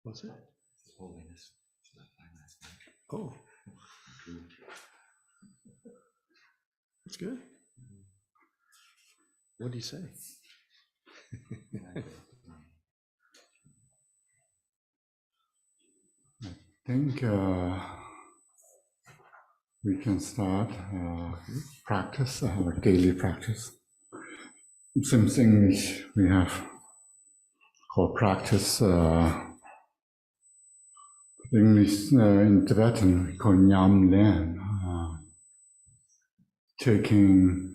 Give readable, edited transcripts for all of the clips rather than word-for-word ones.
What's it? Holiness. Oh. That's good. What did he say? I think we can start practice, our daily practice. Some things we have called practice. English in Tibetan we call Nyam Len, taking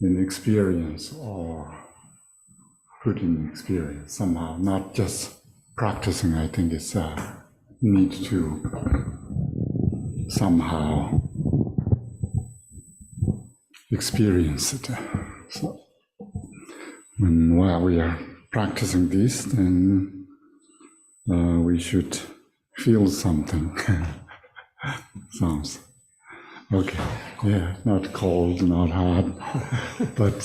an experience or putting experience somehow, not just practicing. I think it's need to somehow experience it. So while we are practicing this, then we should feel something. Sounds okay. Yeah, not cold, not hard, but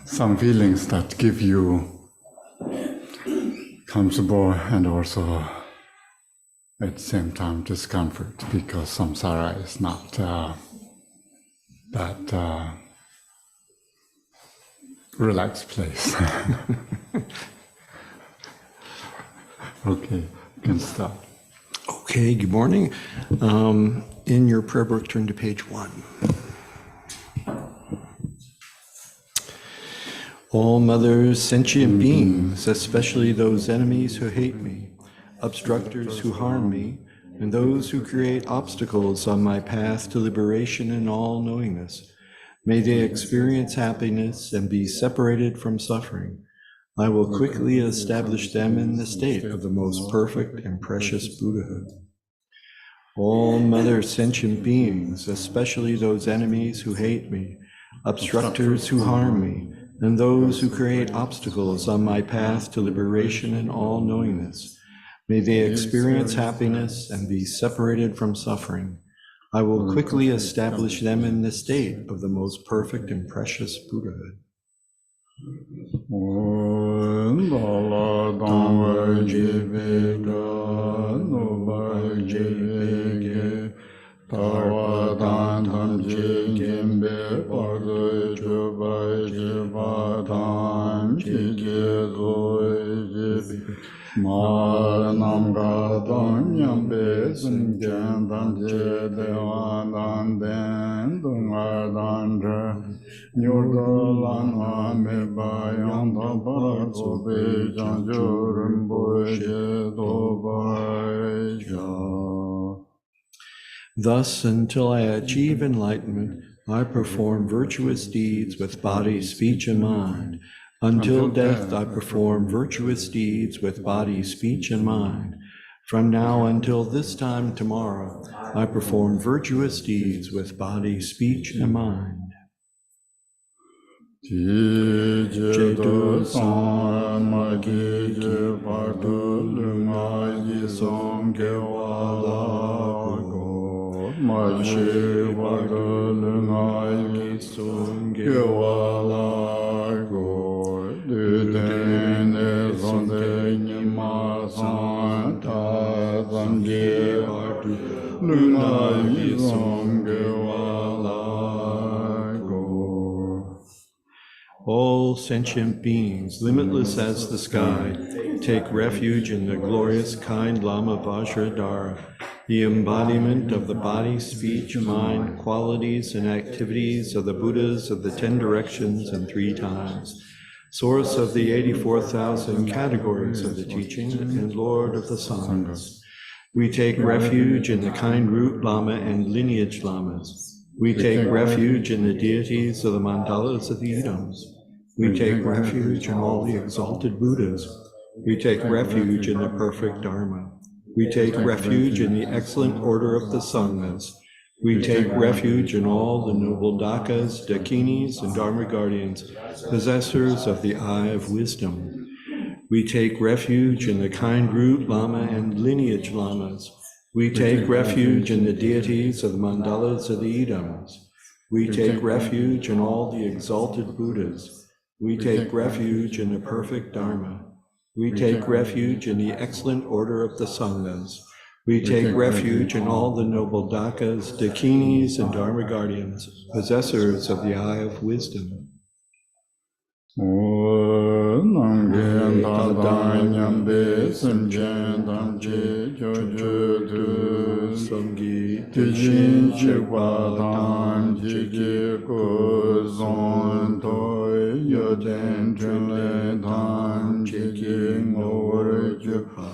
some feelings that give you comfortable and also at the same time discomfort, because samsara is not that relaxed place. Okay, you can start. Okay, good morning. In your prayer book, turn to page 1. All mothers, sentient beings, especially those enemies who hate me, obstructors who harm me, and those who create obstacles on my path to liberation and all-knowingness, may they experience happiness and be separated from suffering. I will quickly establish them in the state of the most perfect and precious Buddhahood. All mother sentient beings, especially those enemies who hate me, obstructors who harm me, and those who create obstacles on my path to liberation and all-knowingness, may they experience happiness and be separated from suffering. I will quickly establish them in the state of the most perfect and precious Buddhahood. Thus, until I achieve enlightenment, I perform virtuous deeds with body, speech, and mind. Until death, I perform virtuous deeds with body, speech, and mind. From now until this time tomorrow, I perform virtuous deeds with body, speech, and mind. All sentient beings, limitless as the sky, take refuge in the glorious kind Lama Vajradhara, the embodiment of the body, speech, mind, qualities, and activities of the Buddhas of the 10 directions and 3 times, source of the 84,000 categories of the teaching, and Lord of the Sanghas. We take refuge in the kind root Lama and lineage Lamas. We take refuge in the deities of the mandalas of the Idams. We take refuge in all the exalted Buddhas. We take refuge in the perfect Dharma. We take refuge in the excellent order of the Sanghas. We take refuge in all the noble Dakas, Dakinis, and Dharma guardians, possessors of the eye of wisdom. We take refuge in the kind root Lama and lineage Lamas. We take refuge in the deities of the mandalas of the Idams. We take refuge in all the exalted Buddhas. We take refuge in the perfect Dharma. We take refuge in the excellent order of the Sanghas. We take refuge in all the noble Dakas, Dakinis, and Dharma guardians, possessors of the eye of wisdom. Namgen Tadanyambe Simchen Damche Jojo Samgi Tijin Chikwa Tam Jiki Kuzon Toy Yoden Chule Tam Jiki Ngor Jupa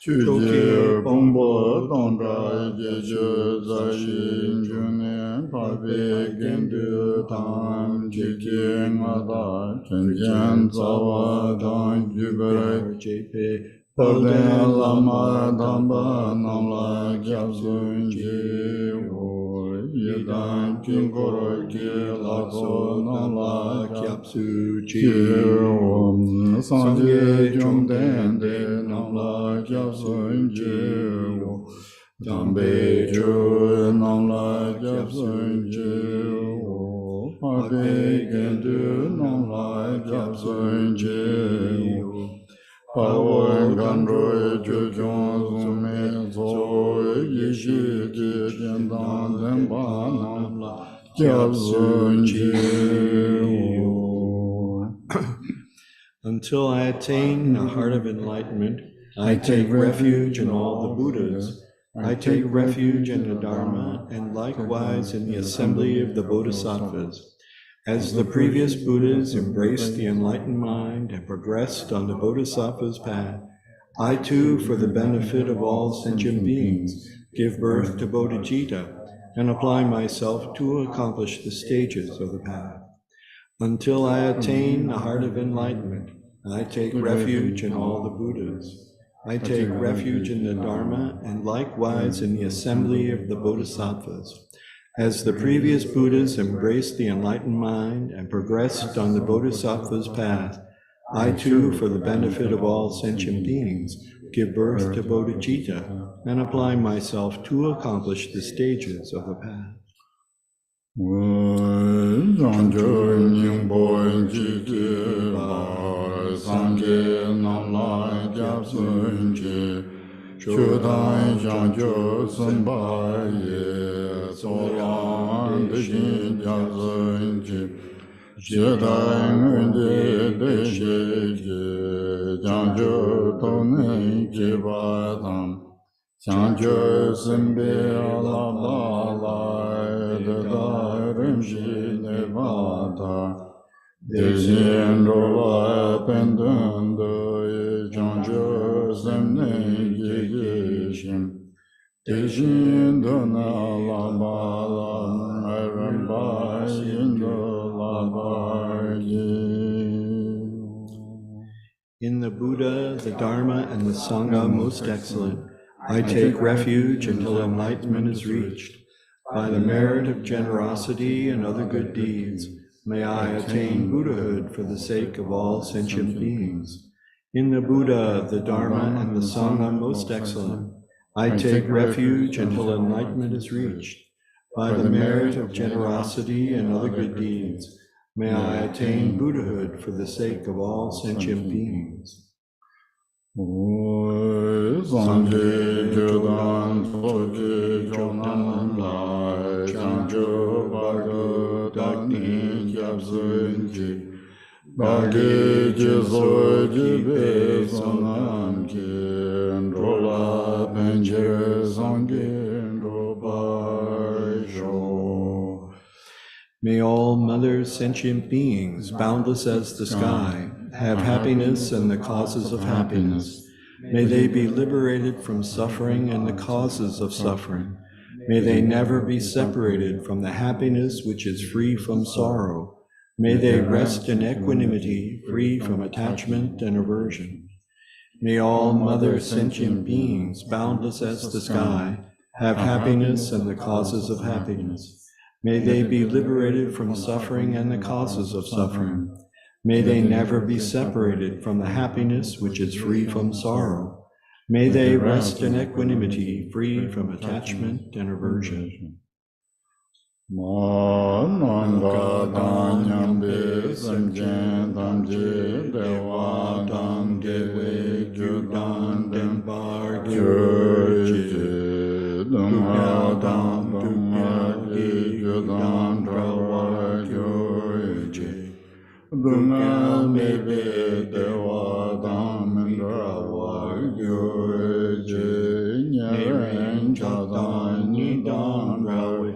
Chuji Bombo Tondra Jeju Zayin June Pabe Gendu Tam Jiki Ngada Chenjen Zawa Dan Jubere JP Pode Lama Damba Namla Gyabzun Jiwo Yedan Kinkoro Ki Lazo Namla Kyapsu Jiwo Sanje Jomden De Namla Gyabzun Jiwo Dambe Ju Namla Gyabzun Jiwo Pade Gendu Namla Gyabzun Jiwo Pawan Gandroy Jujon Zume Zo Yeshi Jidan Demba Namla Gyabzun Jiwo. Until I attain the heart of enlightenment, I take refuge in all the Buddhas. I take refuge in the Dharma, and likewise in the assembly of the Bodhisattvas. As the previous Buddhas embraced the enlightened mind and progressed on the Bodhisattva's path, I too, for the benefit of all sentient beings, give birth to Bodhicitta and apply myself to accomplish the stages of the path. Until I attain the heart of enlightenment, I take refuge in all the Buddhas. I take refuge in the Dharma and likewise in the assembly of the Bodhisattvas. As the previous Buddhas embraced the enlightened mind and progressed on the Bodhisattva's path, I too, for the benefit of all sentient beings, give birth to Bodhicitta and apply myself to accomplish the stages of the path. Chudan Janjo Sambaye Soran Dijin Jazunji Jedan Deji Janjo Tonin Jibatam Janjo Simbe Alabala Dedarim Jinevata Dejin Rola Pendunda Janjo Semne Gigishim Dejin Dona Labala Aramba In the Buddha, the Dharma, and the Sangha most excellent, I take refuge until enlightenment is reached. By the merit of generosity and other good deeds, may I attain Buddhahood for the sake of all sentient beings. In the Buddha, the Dharma, and the Sangha most excellent, I take refuge until enlightenment is reached. By the merit of generosity and other good deeds, may I attain Buddhahood for the sake of all sentient beings. Sanje Jodan Soji Jonan Lai Janjo Bhagavad Dagni Gyabzunji Bhagi Jizoji Besonam Kin Rola Benjir Zangin Robaisho. May all mother sentient beings, boundless as the sky, have happiness and the causes of happiness. May they be liberated from suffering and the causes of suffering. May they never be separated from the happiness which is free from sorrow. May they rest in equanimity, free from attachment and aversion. May all mother sentient beings, boundless as the sky, have happiness and the causes of happiness. May they be liberated from suffering and the causes of suffering. May they never be separated from the happiness which is free from sorrow. May they rest in equanimity, free from attachment and aversion. Nanga Danyambe Samjen Damje Dewa Dam Dewe Gyudan Denbar Gyurje Dunga Dam Dunga Gyudan Drawa Gyurje Dunga Mebe Dewa Dam Drawa Gyurje Nyaren Chadan Nidan Drawe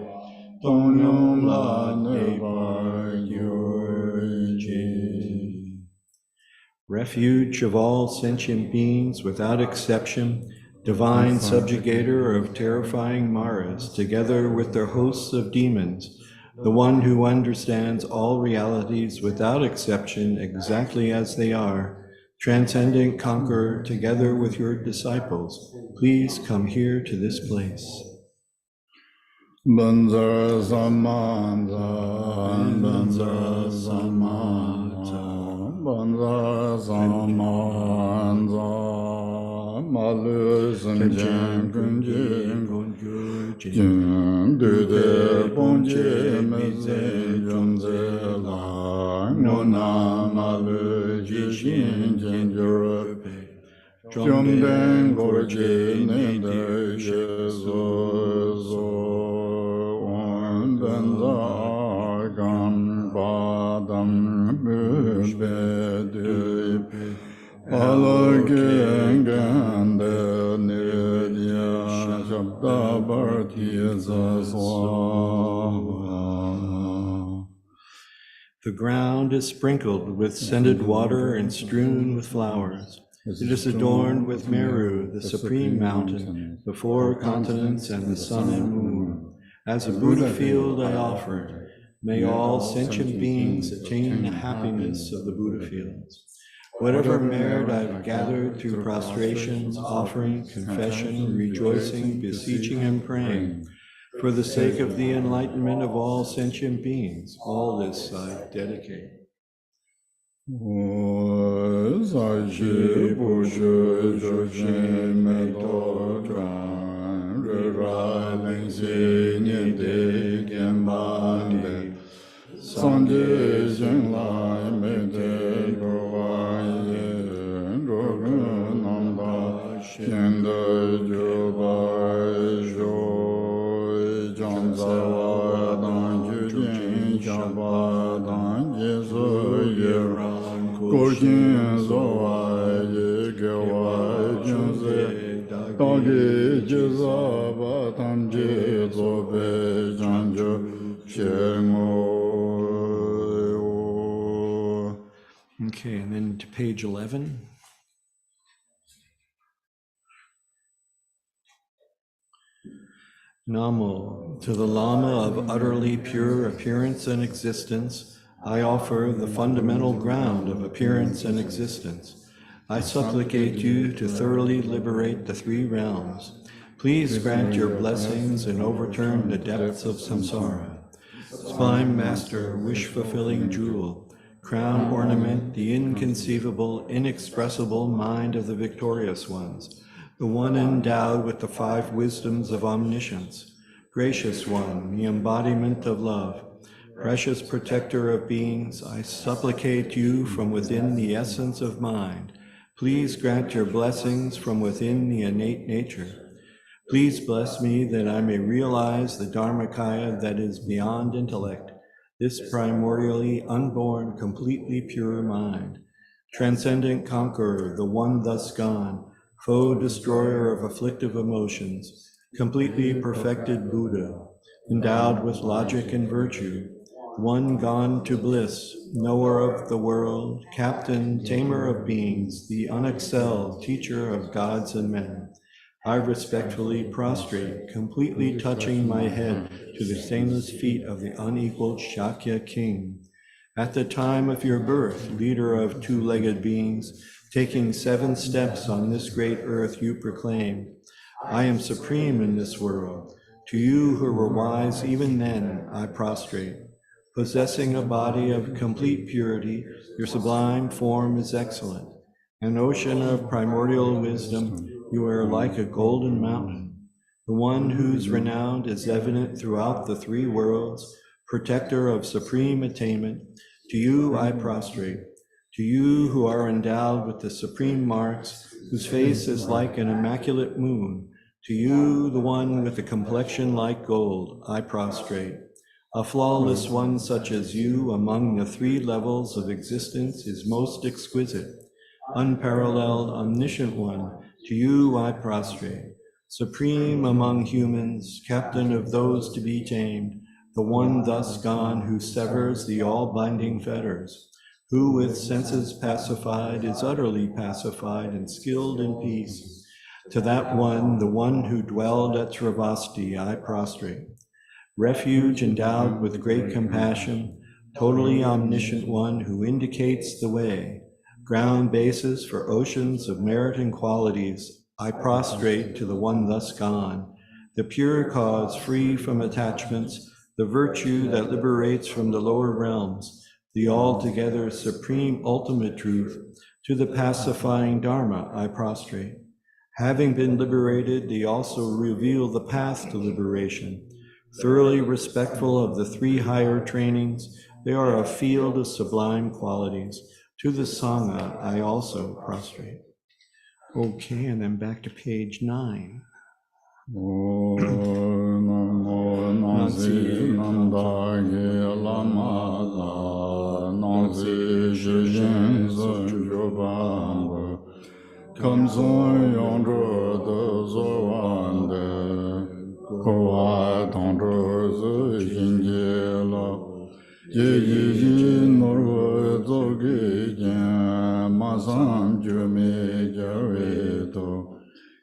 Refuge of all sentient beings without exception, divine subjugator of terrifying Maras, together with their hosts of demons, the one who understands all realities without exception exactly as they are, transcendent conqueror, together with your disciples, please come here to this place. Banzar Samanza, Banzar Samanza, Banzar Samanza, Malu Sanjan Kunjin Kunjin, Dude Ponje Mezen Junze La, Nona Malu Jishin Jenjurupe. Jomden Gorje Nende Jesu On Benzagam Badam Bubede Alagengande Nidya Shabda Bhartiya Swaha. The ground is sprinkled with scented water and strewn with flowers. It is adorned with Meru, the supreme mountain, the four continents and the sun and moon. As a Buddha field I offer it. May all sentient beings attain the happiness of the Buddha fields. Whatever merit I've gathered through prostrations, offering, confession, rejoicing, beseeching, and praying, for the sake of the enlightenment of all sentient beings, all this I dedicate. Saji Bujur Joshin Medodran Riralin Sinye Kembande Sanje Jinglai Mete Provaye Drogunanda Shenda Jubai Joy Janzawa Dan Jujin Shabba Dan Jesu Yera Gorjin Zoa Yegewa Junze Dagi Jizaba Tamji Zobe Janju Shengo. Okay, and then to page 11. Namo, to the Lama of utterly pure appearance and existence, I offer the fundamental ground of appearance and existence. I supplicate you to thoroughly liberate the three realms. Please grant your blessings and overturn the depths of samsara. Sublime Master, wish-fulfilling jewel, crown ornament the inconceivable, inexpressible mind of the victorious ones, the one endowed with the five wisdoms of omniscience, gracious one, the embodiment of love, precious protector of beings, I supplicate you from within the essence of mind. Please grant your blessings from within the innate nature. Please bless me that I may realize the Dharmakaya that is beyond intellect, this primordially unborn, completely pure mind. Transcendent conqueror, the one thus gone, foe destroyer of afflictive emotions, completely perfected Buddha, endowed with logic and virtue, one gone to bliss, knower of the world, captain, tamer of beings, the unexcelled teacher of gods and men. I respectfully prostrate, completely touching my head to the stainless feet of the unequaled Shakya king. At the time of your birth, leader of two-legged beings, taking 7 steps on this great earth you proclaim, I am supreme in this world. To you who were wise even then, I prostrate. Possessing a body of complete purity, your sublime form is excellent. An ocean of primordial wisdom, you are like a golden mountain. The one whose renown is evident throughout the three worlds, protector of supreme attainment, to you I prostrate. To you who are endowed with the supreme marks, whose face is like an immaculate moon, to you, the one with a complexion like gold, I prostrate. A flawless one such as you among the three levels of existence is most exquisite. Unparalleled, omniscient one, to you I prostrate. Supreme among humans, captain of those to be tamed, the one thus gone who severs the all-binding fetters, who with senses pacified is utterly pacified and skilled in peace. To that one, the one who dwelled at Sravasti, I prostrate. Refuge endowed with great compassion, totally omniscient one who indicates the way, ground basis for oceans of merit and qualities, I prostrate to the one thus gone, the pure cause free from attachments, the virtue that liberates from the lower realms, the altogether supreme ultimate truth, to the pacifying Dharma I prostrate. Having been liberated, they also reveal the path to liberation. Thoroughly respectful of the three higher trainings, they are a field of sublime qualities. To the Sangha, I also prostrate. Okay, and then back to page 9.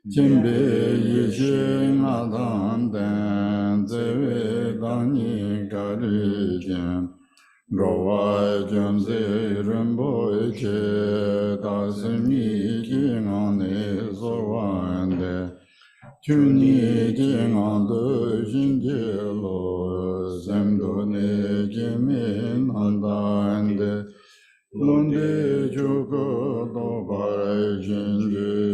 Jimbe Yeshi Nadan Den Zewe Dani Gari Jen Rowa Jemze Rembo Eche Dasimi Jingane Zorwande Chuni Jingande Jinjelo Zemdo Ne Jimin Andande Lunde Jugo Dobai Jinjelo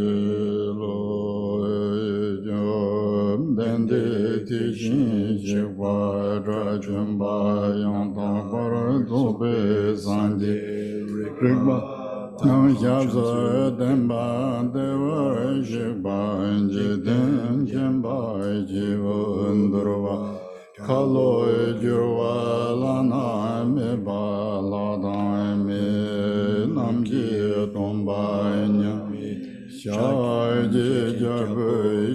Dende Tishin Jigwa Rajumba Yantang Paradobe Sandi Rigba Namjabza Demba Deva Jigba Jiden Jemba Jivundurva Kalo Jurwa Lana Meba Ladan Me Namji Tomba Nyami Shaji Jabu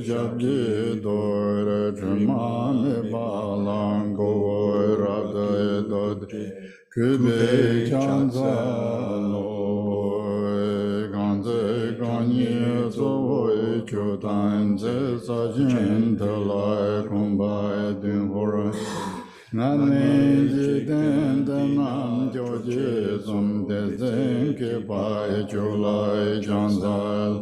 Jabji Dore Jumame Balango Rada Dod Kube Chanza Lo Ganze Ganye Zoe Chudanze Sajin Talai Kumbai Dinhora Nane Jiden Danam Joji Zum Dezen Kibai Julai Janzal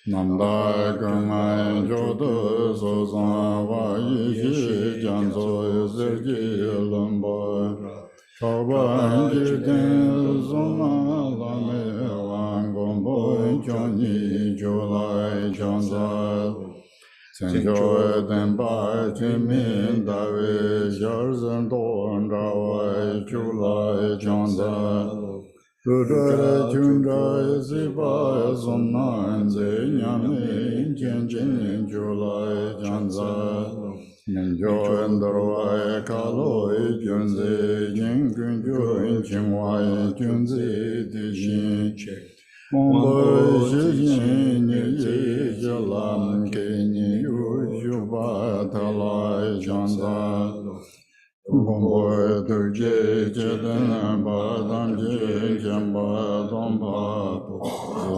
Namda Gangai Jodo Sozan Wa Yishi Janzo Zergi Lumba Choban Jiden Zona Lame Wangombo Joni Julai Janzal Senjo Denpa Jimin Dawe Jarzan Don Rawai Julai Janzal Rudra Jundra Ziba Zonan Zenyame Jenjin Julai Janzal Menjo Endarwai Kaloi Junze Jingunjo Inchingwai Junze Dijin Mumbai Jijin Yi Jalam Kenyi Yujuba Talai Janzal Mumbai Durje Jedan Badam Jin Jamba Domba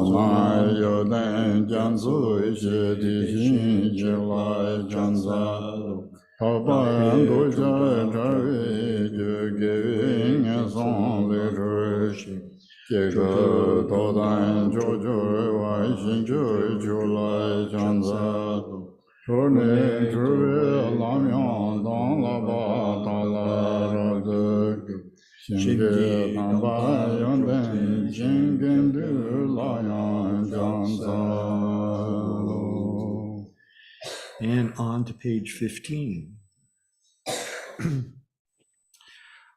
Zonai Yodan Janzu Jidijin Jilai Janzal Haban Doja Jari Geving Son Lirushi Jega Dodan Jojo Wai Shinjo Julai Janzal Rone Jure Lamyan Don Laba Tala Rade Shinge Namba Yonden Jingen Du Layan Janza. And on to page 15.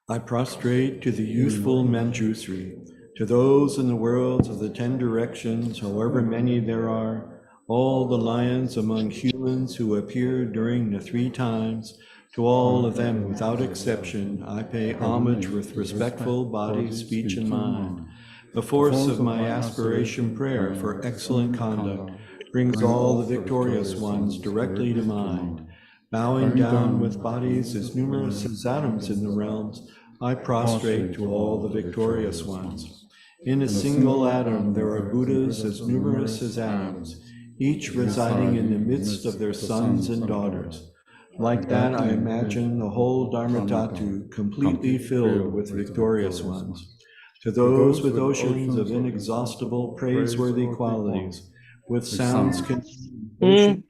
I prostrate to the youthful Manjusri, to those in the worlds of the 10 directions, however many there are, all the lions among humans who appear during the 3 times, to all of them without exception, I pay homage with respectful body, speech, and mind. The force of my aspiration prayer for excellent conduct brings all the victorious ones directly to mind. Bowing down with bodies as numerous as atoms in the realms, I prostrate to all the victorious ones. In a single atom there are Buddhas as numerous as atoms, each residing in the midst of their sons and daughters. Like that, I imagine the whole Dharmatatu completely filled with victorious ones. To those with oceans of inexhaustible, praiseworthy qualities, with sounds containing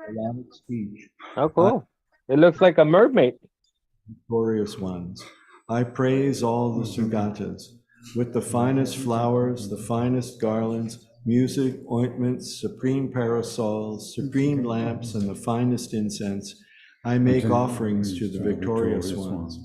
melodic speech, Oh, cool. It looks like a mermaid. victorious ones. I praise all the Sugatas, with the finest flowers, the finest garlands, music, ointments, supreme parasols, supreme lamps, and the finest incense. I make offerings to the victorious ones.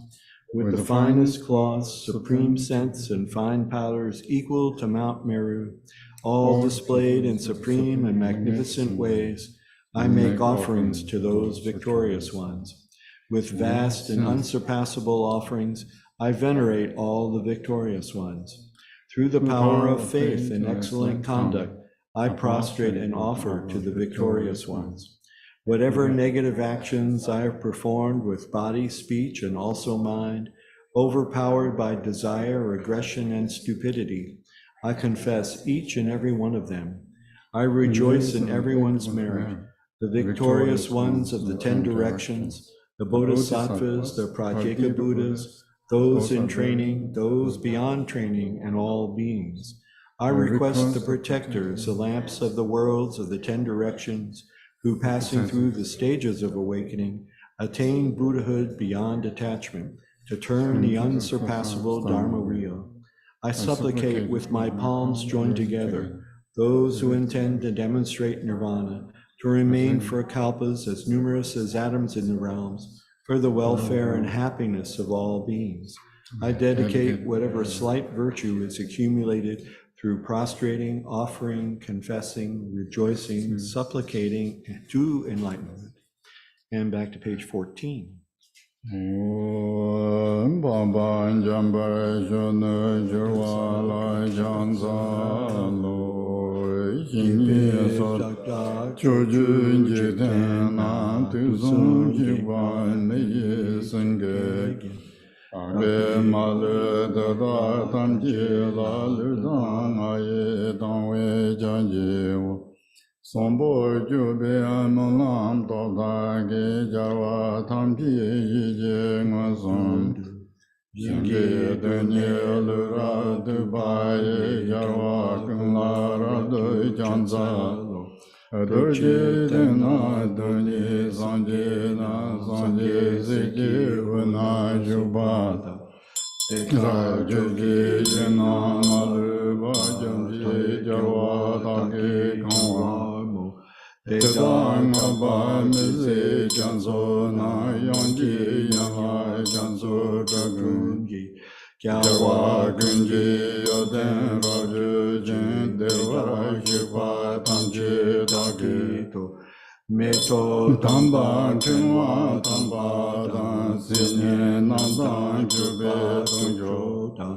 With the finest cloths, supreme scents, and fine powders equal to Mount Meru, all displayed in supreme and magnificent ways, I make offerings to those victorious ones. With vast and unsurpassable offerings, I venerate all the victorious ones. Through the power of faith and excellent conduct, I prostrate and offer to the victorious ones. Whatever negative actions I have performed with body, speech, and also mind, overpowered by desire, aggression, and stupidity, I confess each and every one of them. I rejoice in everyone's merit, the victorious ones of the 10 directions, the Bodhisattvas, the Pratyeka Buddhas, those in training, those beyond training, and all beings. I request the protectors, the lamps of the worlds of the 10 directions, who passing through the stages of awakening, attain Buddhahood beyond attachment, to turn the unsurpassable Dharma wheel. I supplicate with my palms joined together, those who intend to demonstrate nirvana, to remain for kalpas as numerous as atoms in the realms, for the welfare and happiness of all beings. I dedicate whatever slight virtue is accumulated through prostrating, offering, confessing, rejoicing, supplicating to enlightenment. And back to page 14. Abe malu dada tamji la lu dang aye dang we janji wo sombo jube amulam to da ge jarwa tamji yi je ngazon jinge denye lu ra du ba ye jarwa kung la ra du janza doje dena doni zanje na zanje zeke wana jubata Rajogi jena malu bhajanji jarwa take kanwa Teta ngaba mize janzo na yanji yanga janzo dagunji Jarwa gunji yoden rajo jen dewa shiva tamji dagito Meto tamba chingwa tamba dan sinye nandan jube donjo dan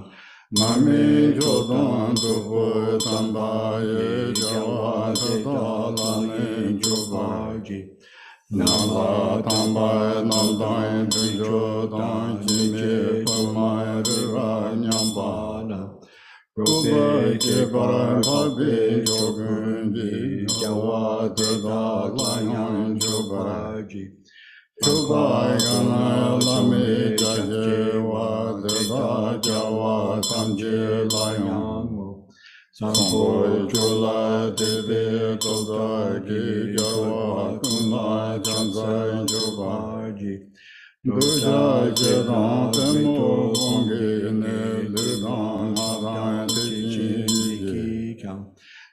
Mami jodan dubu tamba ye jawa tata lane jubaji Namba tamba nandan donjo dan jime pumai rira nyambana Rupa Jebara Pabi Jogunji Jawa Deda Layan Jobaji Joba Yana Lame Jajewa Deda Jawa Tamje Layan Samboy Chula Debe Toda Gi Jawa Kunla Chansai Joba Duja Jedon Temo Bongi Ne Ludon Madan Tijin Diki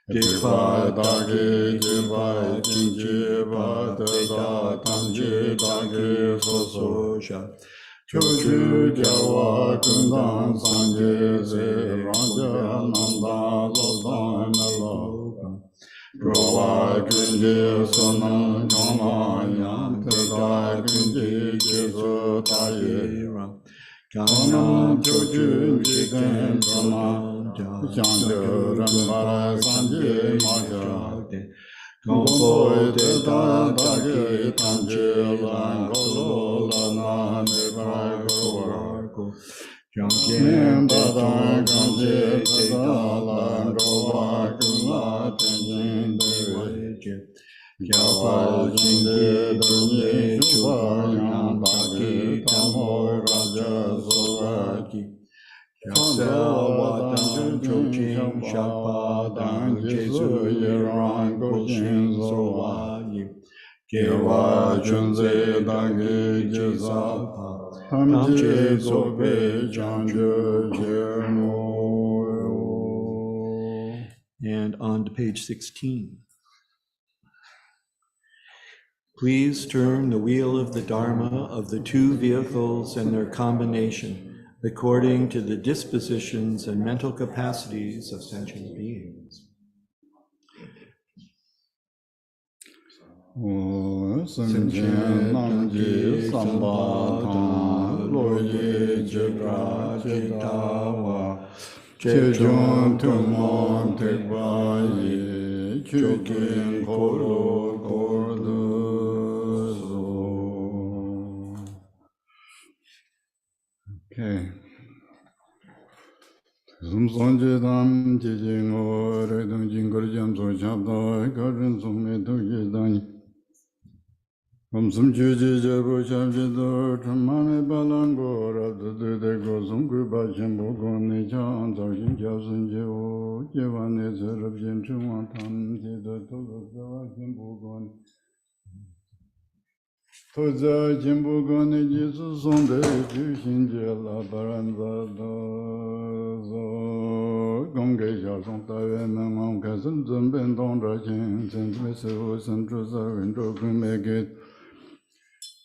Dikpa Dagi Jiba Jinji Ba Deda Tanji Dagi Soso Sha Chochu Jawa Kundan Sanje Se Ranja Nanda Lodan Nala Rowa Kunji Sonam Choma Yam Teda Kunji Jesu Tayi Ram Kanam Chochu Jiken Pranam Jangyo Rambara Sanje Maja Khenpo Teta Dagi Tanji Lan Golo Lana Nebra Gowarko Jangyen Dada Ganje Teta Lan Gowa Kula Tenjin Deweje Gyapa Jinde Dunye Chupa Yang Dagi Tamo Raja Sovaki Chansel Wadang Choching Shakpa Dang Jesu Yerang Goshin Zowa Yi Gewa Junze Dangi Jizapa Tamche Zobe Janju Jermo. And on to page 16. Please turn the wheel of the Dharma of the two vehicles and their combination according to the dispositions and mental capacities of sentient beings. Sentient Namji Sambhata Loye Jitra Chitawa Chechon Tumon Tekbayi Chukin Kolo Kordu. Okay. Zum Sonje Dam Jijing Ore Dung Jingor Jam So Chabda Karin Summe Tu Yedani Sum Juji Jabu Chabjido Tramame Balango Rabdu De Gosum Guba Jimbo Goni Chan Zahin Jasun Jevo Jevane Zerab Jim Chuan Tam Jida Tolo Zawa Jimbo Goni Toza Jimbo Goni Jisu Sonde Jushin Jela Baranza Zo Gongge Jason Tawe Memon Kasun Zumben Don Rajin Sen Mesu Sen Trusa Window Kumegit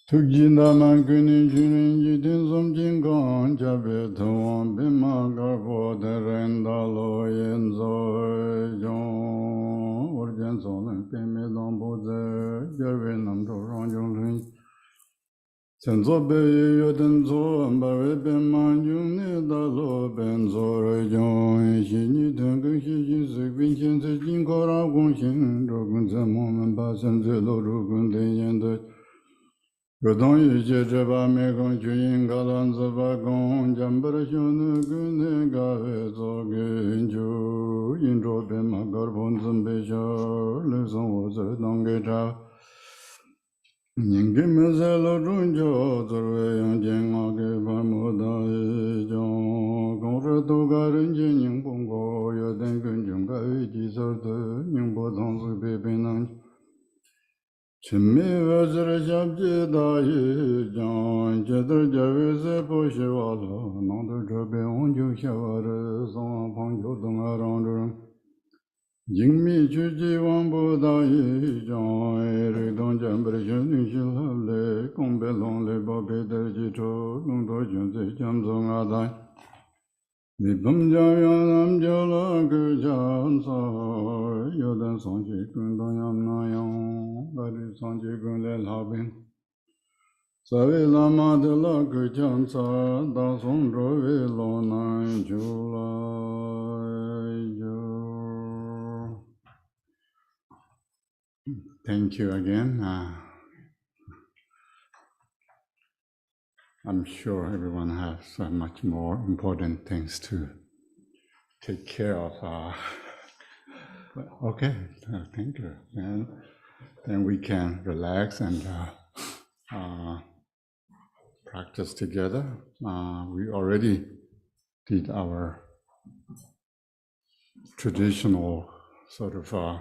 Tukjinda Mankuni Junin Jidin Som Jingon Jabe Tuan Bima Garbo Derenda Lo Yenzo Jon Orjan Solen Peme Don Boze Jerve Nam To Ranjong Lin Senzo Be Yoden Zo Ambare Bema Jung Da Lo Ben Zo Rejon Shini Tengu Shishin Sekvin Chen Se Jin Kora Gong Shin Rogun Se Momen Ba Sen Se Lo Rogun Den Yen De Godon Yuje Jeba Megon Choying Galan Zaba Gon Jambar Shonu Gune Gave Zoge Inju Injo Bema Garbon Zambesha Leson was a Dongeta Ningi Mezelo Runjo Zorwe Yonjeng Age Bamoda Jon Gonreto Garin Jing Bongo Yoden Gunjunga Jisar de Nyingbo Donsu Bebenan Chimmi Vajra Shabji Dahi Jan Chedar Javise Poshivala Nanda Jabe Onju Shavara Son Pangyo Dunga Randur Jingmi Chuji Wambu Dahi Jan Eridon Jambar Shuni Shilhale Kombe Longle Babe Derjito Lundo Junse Jamzong Adai Nibam Jayanam Jala Gujan Sa Yodan Sanji Kundayam Nayam Bari Sanji Gunle Labin Savi Lama de la Gujan Sa Dason Rove Lona Jula Thank you again. I'm sure everyone has much more important things to take care of. Okay, thank you. And then we can relax and practice together. We already did our traditional sort of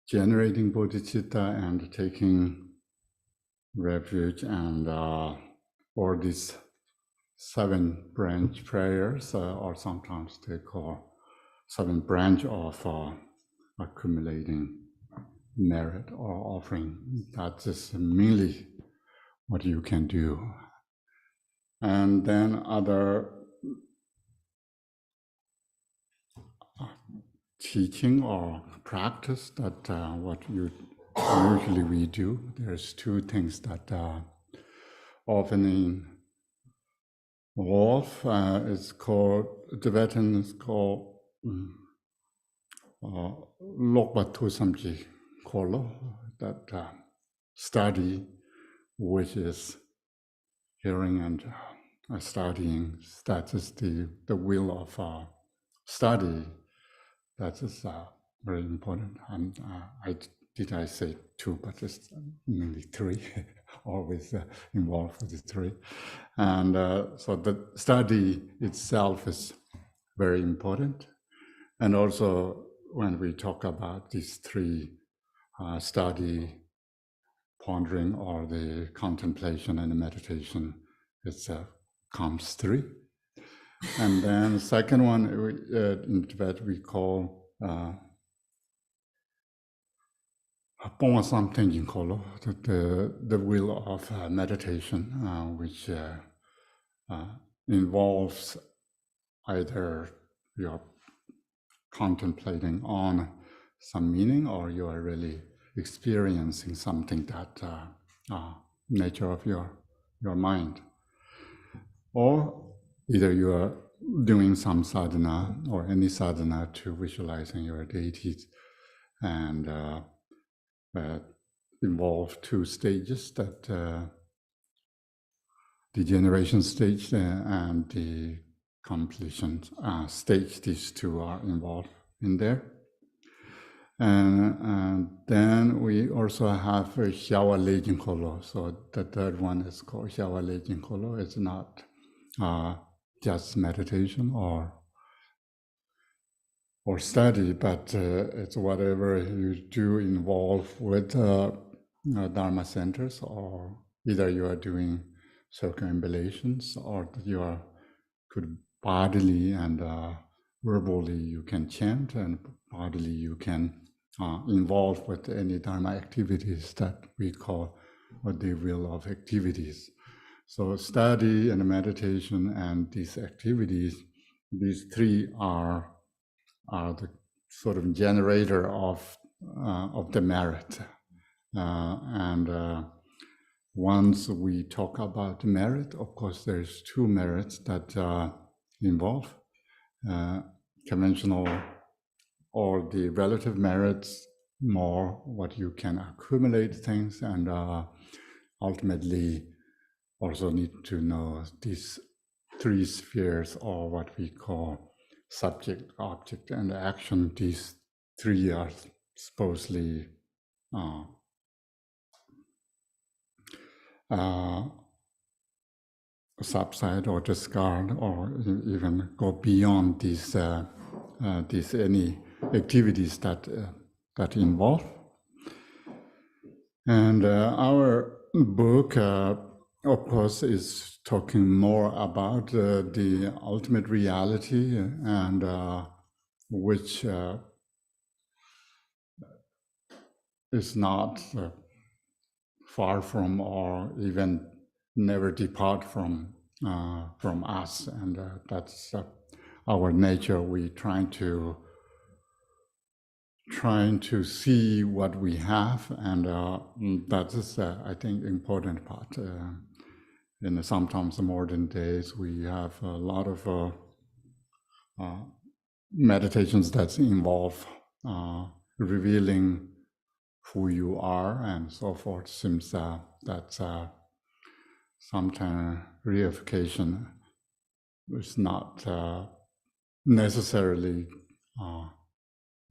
generating bodhicitta and taking refuge and or these 7 branch prayers, or sometimes they call 7 branch of accumulating merit or offering. That is mainly what you can do. And then other teaching or practice that what you usually we do. There's 2 things that often involve. It's called, Tibetan is called Lokbatu Samji Kolo, that study, which is hearing and studying. That is the will of study. That is very important. And I say 2, but it's mainly 3, always involved with the 3. And so the study itself is very important. And also when we talk about these 3, study, pondering, or the contemplation and the meditation, it's comes 3. And then the second one, in Tibet, we call the will of meditation, which involves either you're contemplating on some meaning, or you are really experiencing something that nature of your mind, or either you are doing some sadhana or any sadhana to visualizing your deities, and involve 2 stages, that the generation stage and the completion stage. These 2 are involved in there. And then we also have a Xiawa Leijing Kolo. So the 3rd one is called Xiawa Leijing Kolo. It's not just meditation or study, but it's whatever you do involve with Dharma centers, or either you are doing circumambulations, or you are could bodily and verbally you can chant, and bodily you can involve with any Dharma activities that we call the will of activities. So study and meditation and these activities, these 3 are the sort of generator of the merit. And once we talk about merit, of course, there's 2 merits that involve conventional or the relative merits, more what you can accumulate things, and ultimately also need to know these 3 spheres, or what we call subject, object, and action. These 3 are supposedly subside or discard, or even go beyond these any activities that involve. And our book, of course, is talking more about the ultimate reality, and which is not far from, or even never depart from us, and that's our nature. We trying to see what we have, and that is, I think, important part. In sometimes the modern days, we have a lot of meditations that involve revealing who you are and so forth. Seems that sometimes reification is not necessarily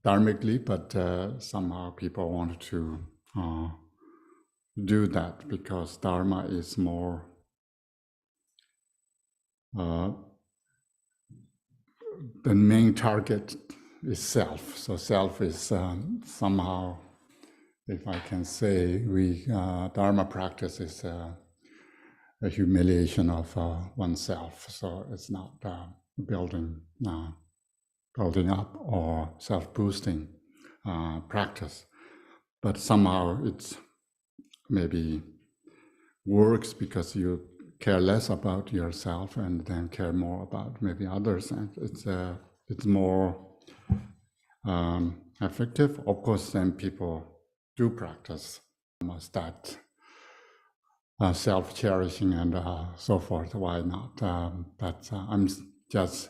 dharmically, but somehow people want to do that because dharma is more the main target is self. So self is somehow, if I can say, Dharma practice is a humiliation of oneself. So it's not building up or self-boosting practice, but somehow it's maybe works because you care less about yourself and then care more about maybe others, and it's more effective. Of course, then people do practice that self-cherishing and so forth. Why not? But I'm just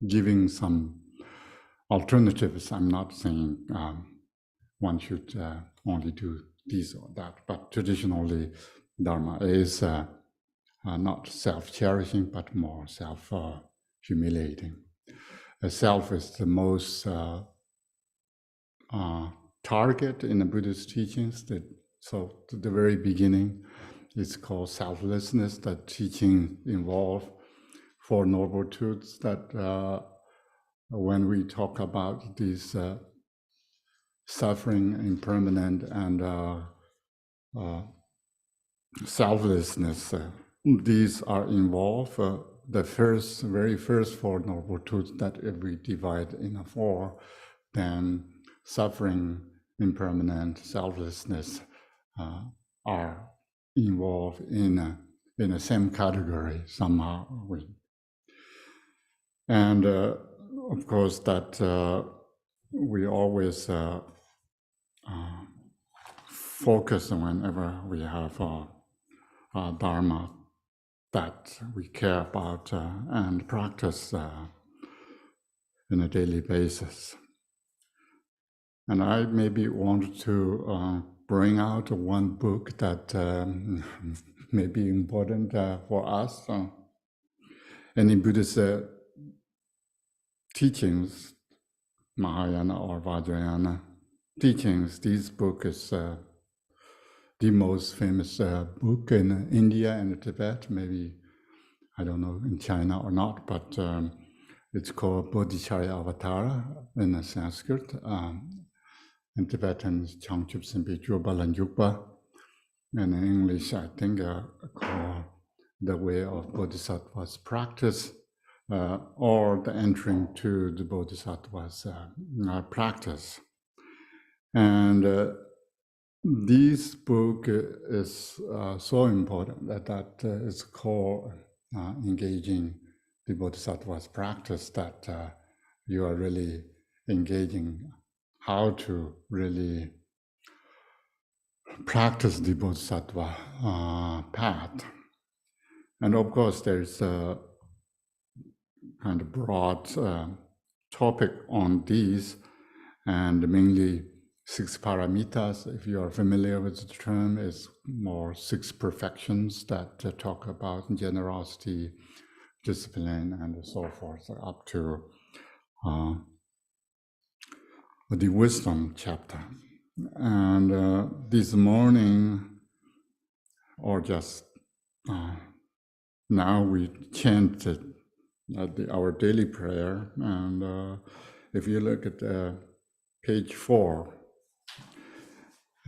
giving some alternatives. I'm not saying one should only do this or that, but traditionally Dharma is not self-cherishing, but more self-humiliating. Self is the most target in the Buddhist teachings. So to the very beginning, it's called selflessness. That teaching involve Four Noble Truths that when we talk about these suffering, impermanent, and selflessness, these are involved. The very first Four Noble Truths that if we divide in four, then suffering, impermanent, selflessness are involved in the same category somehow. And of course, that we always focus whenever we have Dharma that we care about and practice on a daily basis. And I maybe want to bring out one book that may be important for us. Any Buddhist teachings, Mahayana or Vajrayana teachings, this book is the most famous book in India and Tibet, maybe, I don't know, in China or not, but it's called Bodhicharya Avatara in Sanskrit. In Tibetan, it's Changchup Simpe Chobalan Yukpa. And in English, I think called The Way of Bodhisattva's Practice, or the entering to the Bodhisattva's practice. And this book is so important that it's called engaging the Bodhisattva's practice, that you are really engaging how to really practice the Bodhisattva path. And of course, there's a kind of broad topic on these, and mainly 6 paramitas. If you are familiar with the term, is more 6 perfections that talk about generosity, discipline, and so forth, up to the wisdom chapter. And this morning, or just now, we chanted our daily prayer. And if you look at page 4,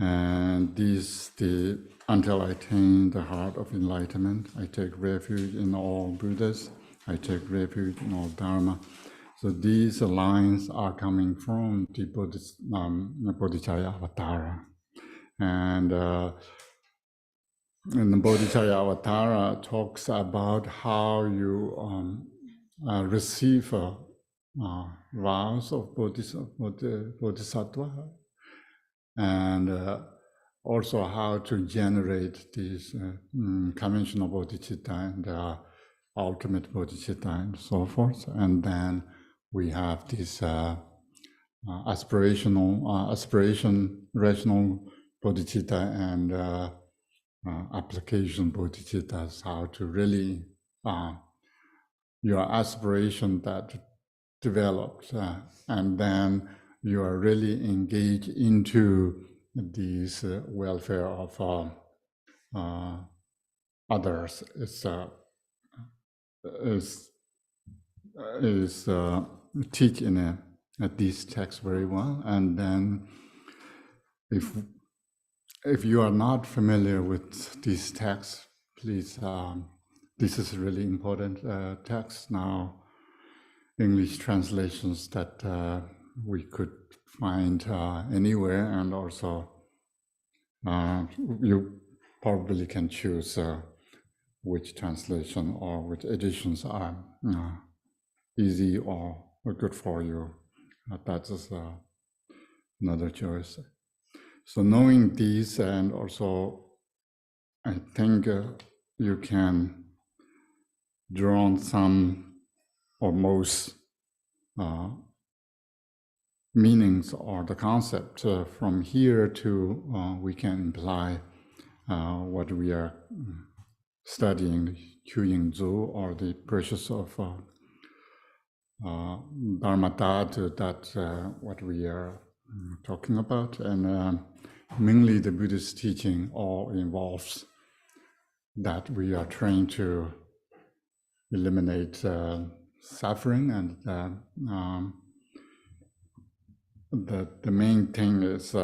and until I attain the heart of enlightenment, I take refuge in all Buddhas, I take refuge in all Dharma. So these lines are coming from the Bodhicharya Avatara. And the Bodhicharya Avatara talks about how you receive vows of Bodhisattva, and also how to generate these conventional bodhicitta and ultimate bodhicitta and so forth. And then we have this rational bodhicitta and application bodhicittas, how to really, your aspiration that develops, and then you are really engaged into these welfare of others. Is teach in these texts very well. And then if you are not familiar with these texts, please, this is really important text now, English translations that we could find anywhere, and also you probably can choose which translation or which editions are easy or good for you. That is another choice. So knowing these, and also I think you can draw on some or most meanings or the concept from here to we can imply what we are studying, Choying Dzod, or the precious of Dharma Dhatu, that what we are talking about. And mainly the Buddhist teaching all involves that we are trying to eliminate suffering, and the main thing is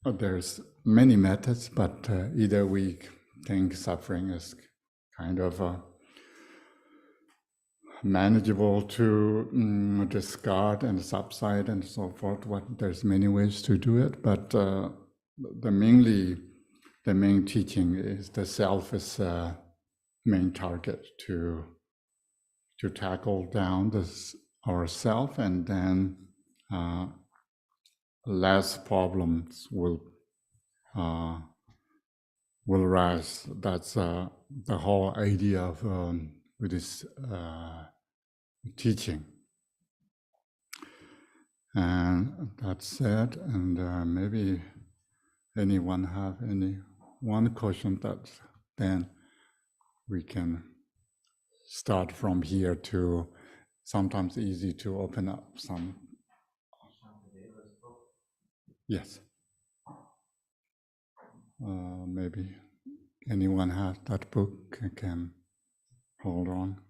there's many methods, but either we think suffering is kind of manageable to discard and subside and so forth. There's many ways to do it, but the main teaching is the self is main target to tackle down this ourself, and then less problems will rise. That's the whole idea of Buddhist teaching. And that said, and maybe anyone have one question that then we can start from here to sometimes easy to open up some. Yes. Maybe anyone has that book can hold on.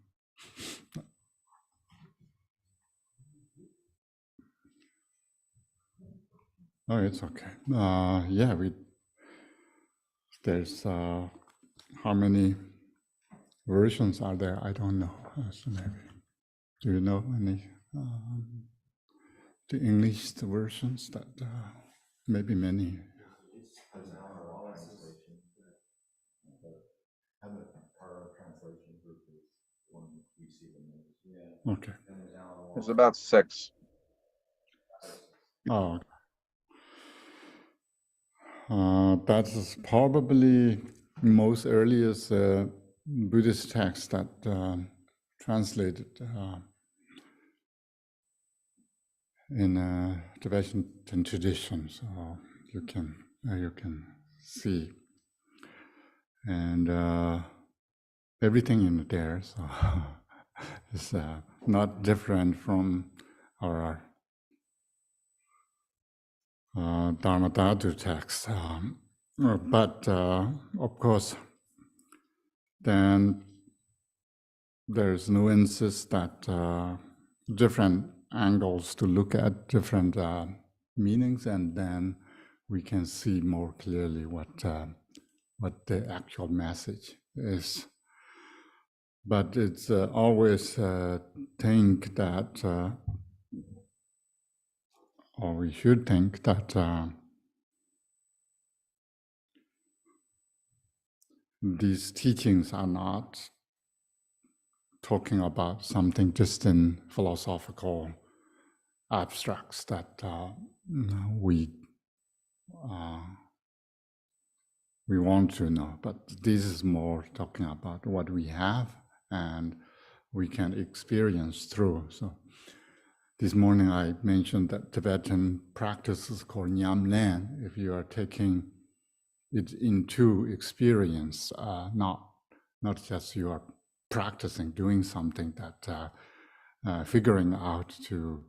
Oh, it's okay. Yeah, there's how many versions are there? I don't know. So maybe, do you know any the English versions that maybe many? Okay. It's about 6. Oh, that is probably most earliest Buddhist text that translated in Tibetan tradition. So you can see, and everything in there. So it's not different from our Dharma Dhatu text, but of course, then there's nuances that different angles to look at different meanings, and then we can see more clearly what the actual message is. But it's always think that, or we should think that these teachings are not talking about something just in philosophical abstracts that we want to know, but this is more talking about what we have and we can experience through. So this morning I mentioned that Tibetan practice is called Nyamlen. If you are taking it into experience, not just you are practicing, doing something that figuring out to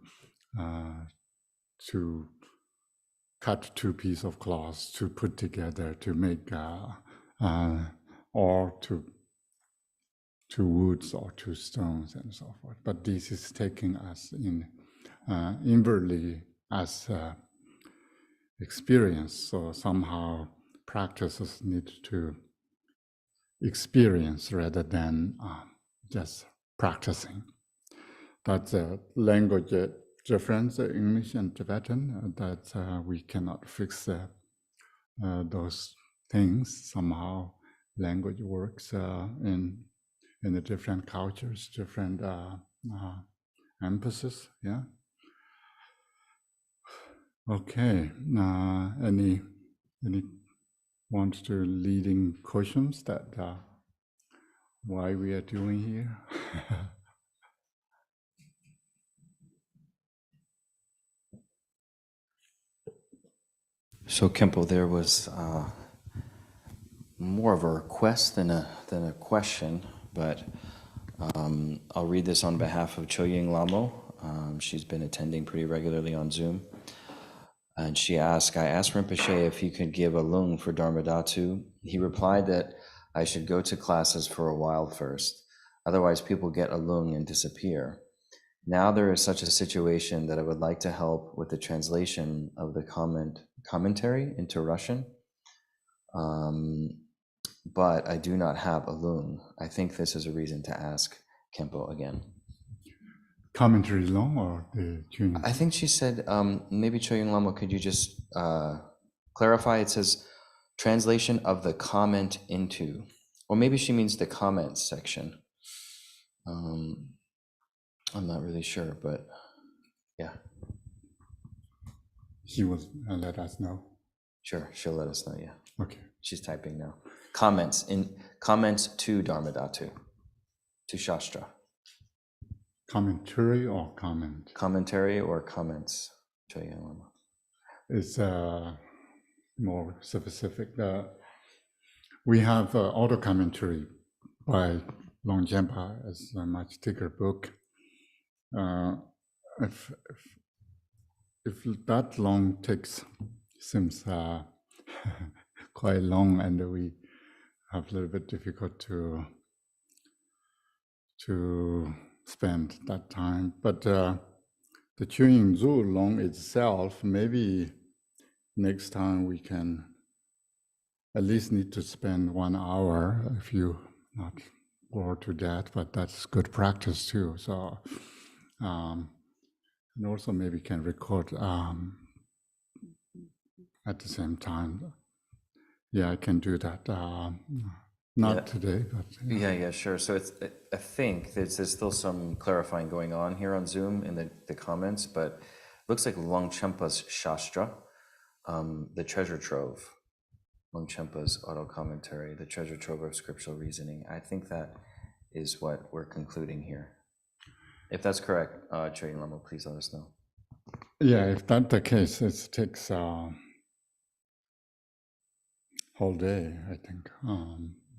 cut 2 pieces of cloth, to put together, to make, or to to woods or to stones and so forth. But this is taking us in inwardly as experience. So somehow practices need to experience rather than just practicing. That's a language difference, English and Tibetan, that we cannot fix those things. Somehow language works in the different cultures, different emphasis, yeah. Okay, any want to leading questions that why we are doing here? So Khenpo, there was more of a request than a question, but I'll read this on behalf of Choying Lamo. She's been attending pretty regularly on Zoom. And she asked, I asked Rinpoche if he could give a lung for Dharmadhatu. He replied that I should go to classes for a while first. Otherwise, people get a lung and disappear. Now there is such a situation that I would like to help with the translation of the commentary into Russian. But I do not have a lung. I think this is a reason to ask Khenpo again. Commentary long or the tuning? I think she said, maybe Choying Lama, could you just clarify? It says translation of the comment into, or maybe she means the comments section. I'm not really sure, but yeah. She will let us know. Sure, she'll let us know, yeah. Okay. She's typing now. Comments to Dharmadhatu, to Shastra. Commentary or comment? Commentary or comments, Choying Lama. It's more specific. We have auto commentary by Longzhenpa as a much thicker book. If that long takes, seems quite long, and we have a little bit difficult to spend that time. But the Choying Dzod long itself, maybe next time we can at least need to spend 1 hour if you not bored to death, but that's good practice too. So, and also maybe can record at the same time. Yeah, I can do that. Not today, but Yeah, sure. So it's, I think there's still some clarifying going on here on Zoom in the comments, but it looks like Longchenpa's Shastra, the treasure trove, Longchenpa's auto commentary, the treasure trove of scriptural reasoning. I think that is what we're concluding here. If that's correct, Choying Lama, please let us know. yeah, if that's the case, it takes whole day, I think.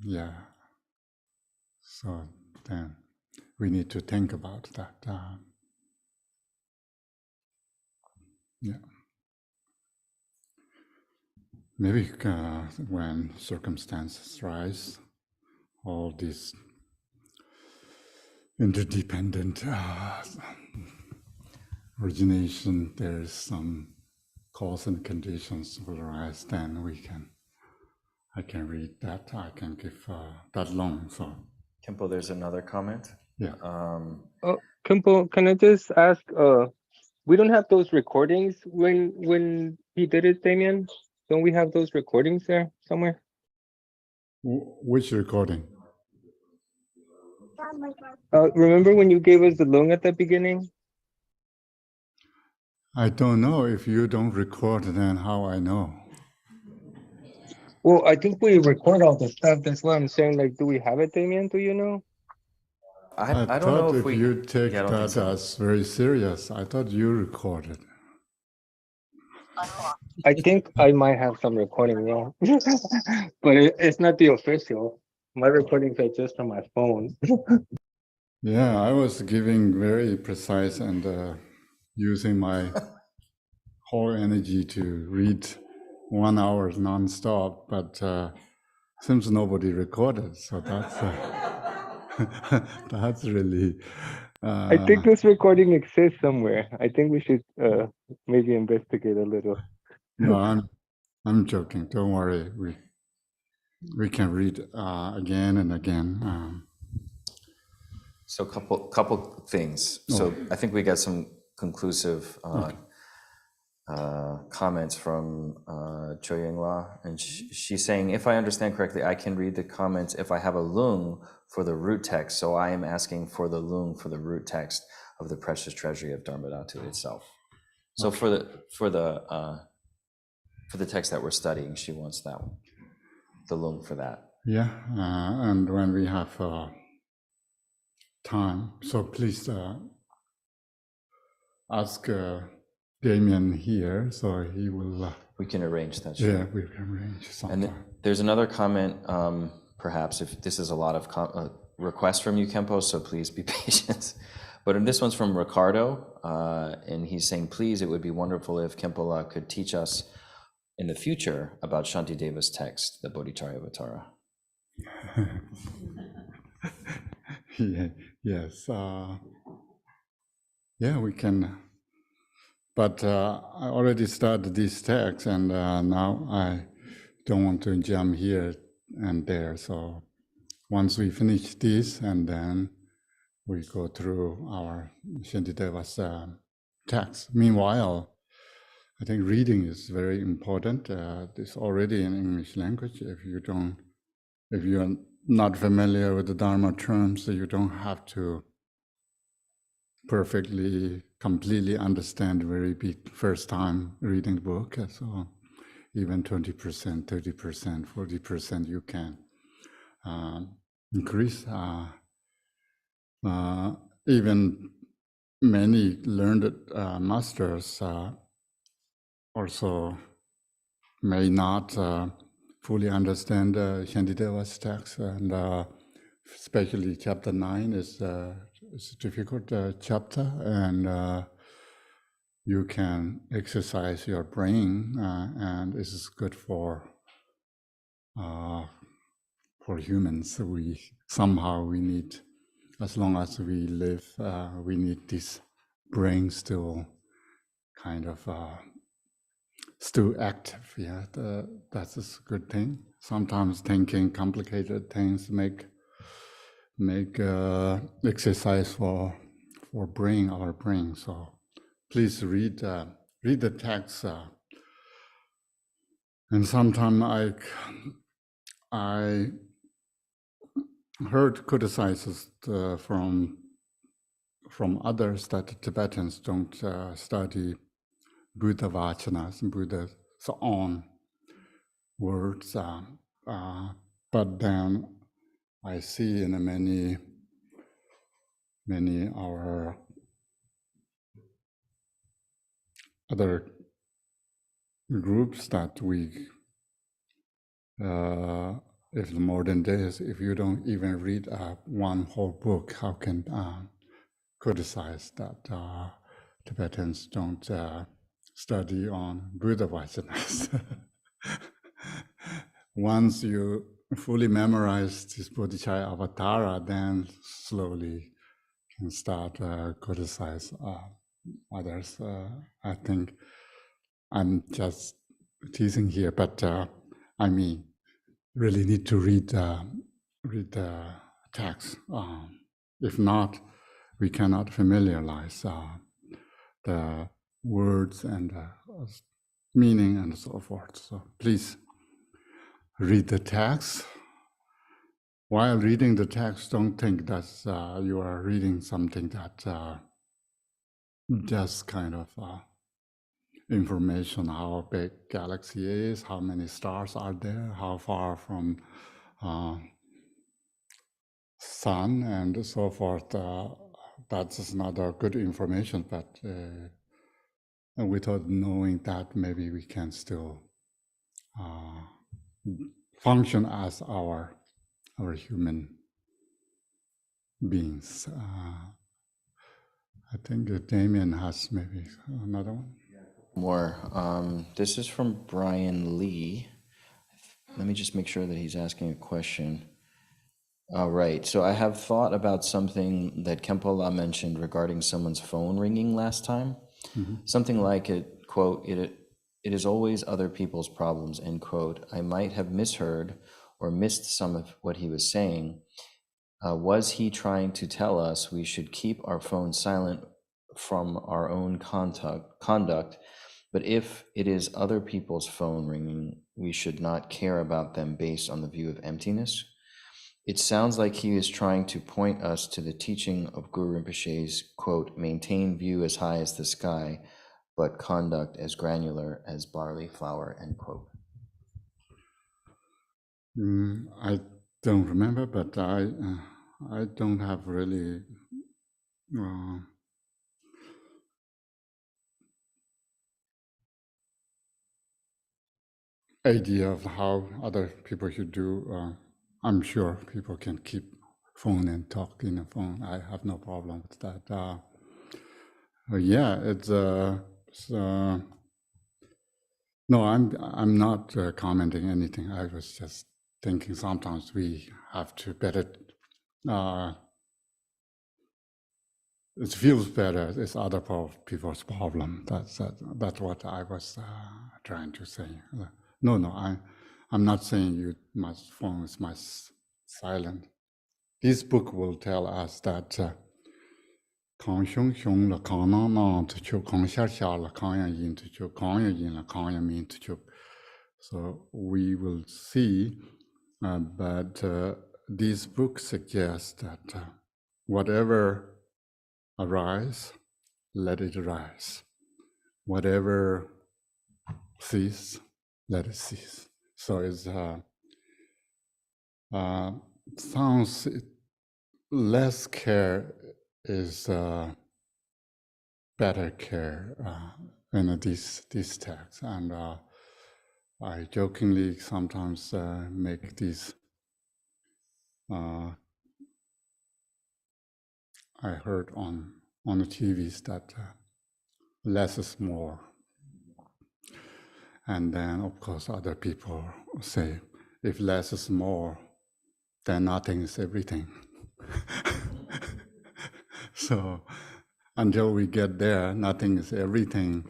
Yeah. So then we need to think about that. Yeah. Maybe when circumstances rise, all these interdependent origination, there's some cause and conditions will arise, then I can read that, I can give that long, so. Khenpo, there's another comment. Yeah. Khenpo, can I just ask, we don't have those recordings when he did it, Damien? Don't we have those recordings there somewhere? Which recording? Remember when you gave us the lung at the beginning? I don't know. If you don't record, then how I know? Well, I think we record all the stuff. That's why I'm saying, like, do we have it, Damien? Do you know? I don't know if we... you take Yeah, that as very serious, I thought you recorded. I think I might have some recording, yeah. But it's not the official. My recordings are just on my phone. Yeah, I was giving very precise and using my whole energy to read 1 hour nonstop, but seems nobody recorded, so that's That's really. I think this recording exists somewhere. I think we should maybe investigate a little. No, I'm joking. Don't worry. We can read again and again. So couple things. So I think we got some conclusive comments from Choying La, and she's saying, if I understand correctly, I can read the comments if I have a lung for the root text. So I am asking for the lung for the root text of the precious treasury of Dharmadhatu itself. So for the text that we're studying, she wants that one, the lung for that. Yeah, and when we have time, so please ask Damien here, so he will. We can arrange that. Sure. Yeah, we can arrange sometime. And there's another comment, perhaps if this is a lot of requests from you, Khenpo, so please be patient. But this one's from Ricardo, and he's saying, please, it would be wonderful if Khenpo could teach us in the future about Shantideva's text, the Bodhicharyavatara. Yeah, yes. Yeah, we can. But I already started this text, and now I don't want to jump here and there. So once we finish this, and then we go through our Shantideva's text. Meanwhile, I think reading is very important. It's already in English language. If you're not familiar with the Dharma terms, you don't have to perfectly, completely understand the very big first time reading the book. So even 20%, 30%, 40% you can increase. Even many learned masters also may not fully understand Shantideva's text, and especially chapter 9 is a difficult chapter, and you can exercise your brain, and this is good for humans. We need, as long as we live, we need this brain still kind of still active. Yeah, that's a good thing. Sometimes thinking complicated things make exercise for our brain. So please read the text. And sometimes I heard criticizes from others that Tibetans don't study Buddha vachanas and Buddha's own words, but then I see in many our other groups that we, if the modern days, if you don't even read one whole book, how can criticize that Tibetans don't study on Buddha vachanas? Once you fully memorize this Bodhicharyavatara, then slowly can start criticize others. I think I'm just teasing here, but I mean, really need to read the text. If not, we cannot familiarize the words and meaning and so forth. So please read the text. While reading the text, don't think that you are reading something that just kind of information, how big galaxy is, how many stars are there, how far from sun and so forth. That's not a good information, but without knowing that, maybe we can still function as our human beings. I think Damien has maybe another one. More. This is from Brian Lee. Let me just make sure that he's asking a question. All right. So I have thought about something that Khenpo mentioned regarding someone's phone ringing last time. Something like it, quote, it is always other people's problems, end quote. I might have misheard or missed some of what he was saying. Was he trying to tell us we should keep our phones silent from our own conduct, but if it is other people's phone ringing, we should not care about them based on the view of emptiness? It sounds like he is trying to point us to the teaching of Guru Rinpoche's, quote, maintain view as high as the sky, but conduct as granular as barley flour, end quote. I don't remember, but I don't have really idea of how other people should do. I'm sure people can keep phone and talk in the phone. I have no problem with that. Yeah, it's no, I'm not commenting anything. I was just thinking sometimes we have to better. It feels better. It's other people's problem. That's what I was trying to say. No, I'm not saying you must phone must silent. This book will tell us that Kang Xiong Xiong la Kang Nang Nang to Chuk, Kang Xia Xia la Kang Yang Yin to Chuk, Kang Yang Yin la Kang Yang Min to Chuk. So we will see, but this book suggests that whatever arise, let it arise. Whatever cease, let it cease. So it's sounds less care is better care in this text, and I jokingly sometimes make these. I heard on the TVs that less is more, and then of course other people say if less is more, then nothing is everything. So until we get there, nothing is everything.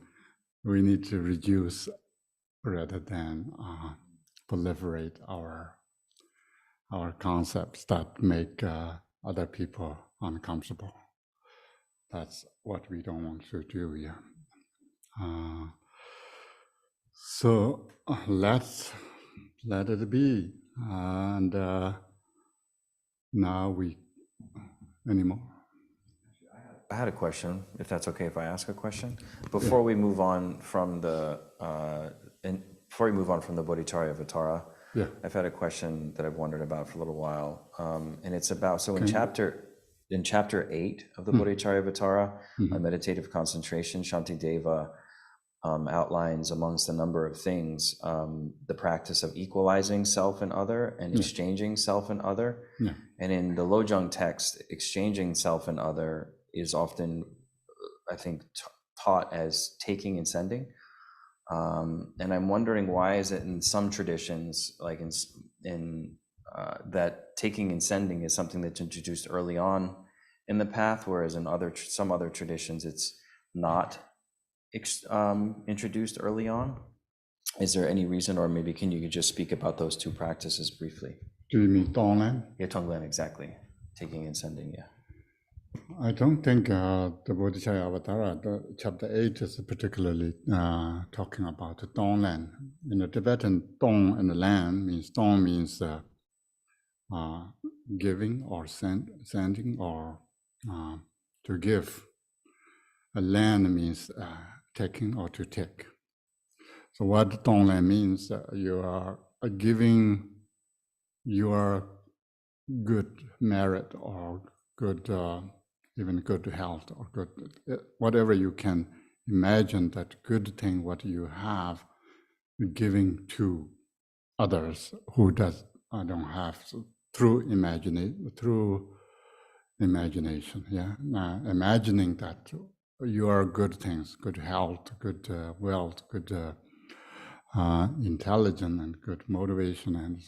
We need to reduce rather than proliferate our concepts that make other people uncomfortable. That's what we don't want to do here. So let's let it be. And now anymore. I had a question, if that's okay if I ask a question. Before we move on from the Bodhicharya Vatara, I've had a question that I've wondered about for a little while. And it's about, so in chapter 8 of the Bodhicharya Vatara, on meditative concentration, Shantideva outlines amongst a number of things, the practice of equalizing self and other and exchanging self and other. And in the Lojong text, exchanging self and other is often, I think, taught as taking and sending. And I'm wondering, why is it in some traditions, like in that taking and sending is something that's introduced early on in the path, whereas in some other traditions it's not introduced early on? Is there any reason, or maybe can you just speak about those two practices briefly? Do you mean Tonglen? Yeah, Tonglen, exactly. Taking and sending, yeah. I don't think the Bodhicharya Avatara, chapter 8, is particularly talking about the Tonglen. In the Tibetan, Tong and the Lan means, Tong means giving or sending or to give. A Lan means taking or to take. So what Tonglen means, you are giving your good merit or good, even good health or good, whatever you can imagine that good thing, what you have, giving to others who don't have, through imagination, imagining that your good things, good health, good wealth, good intelligence and good motivation and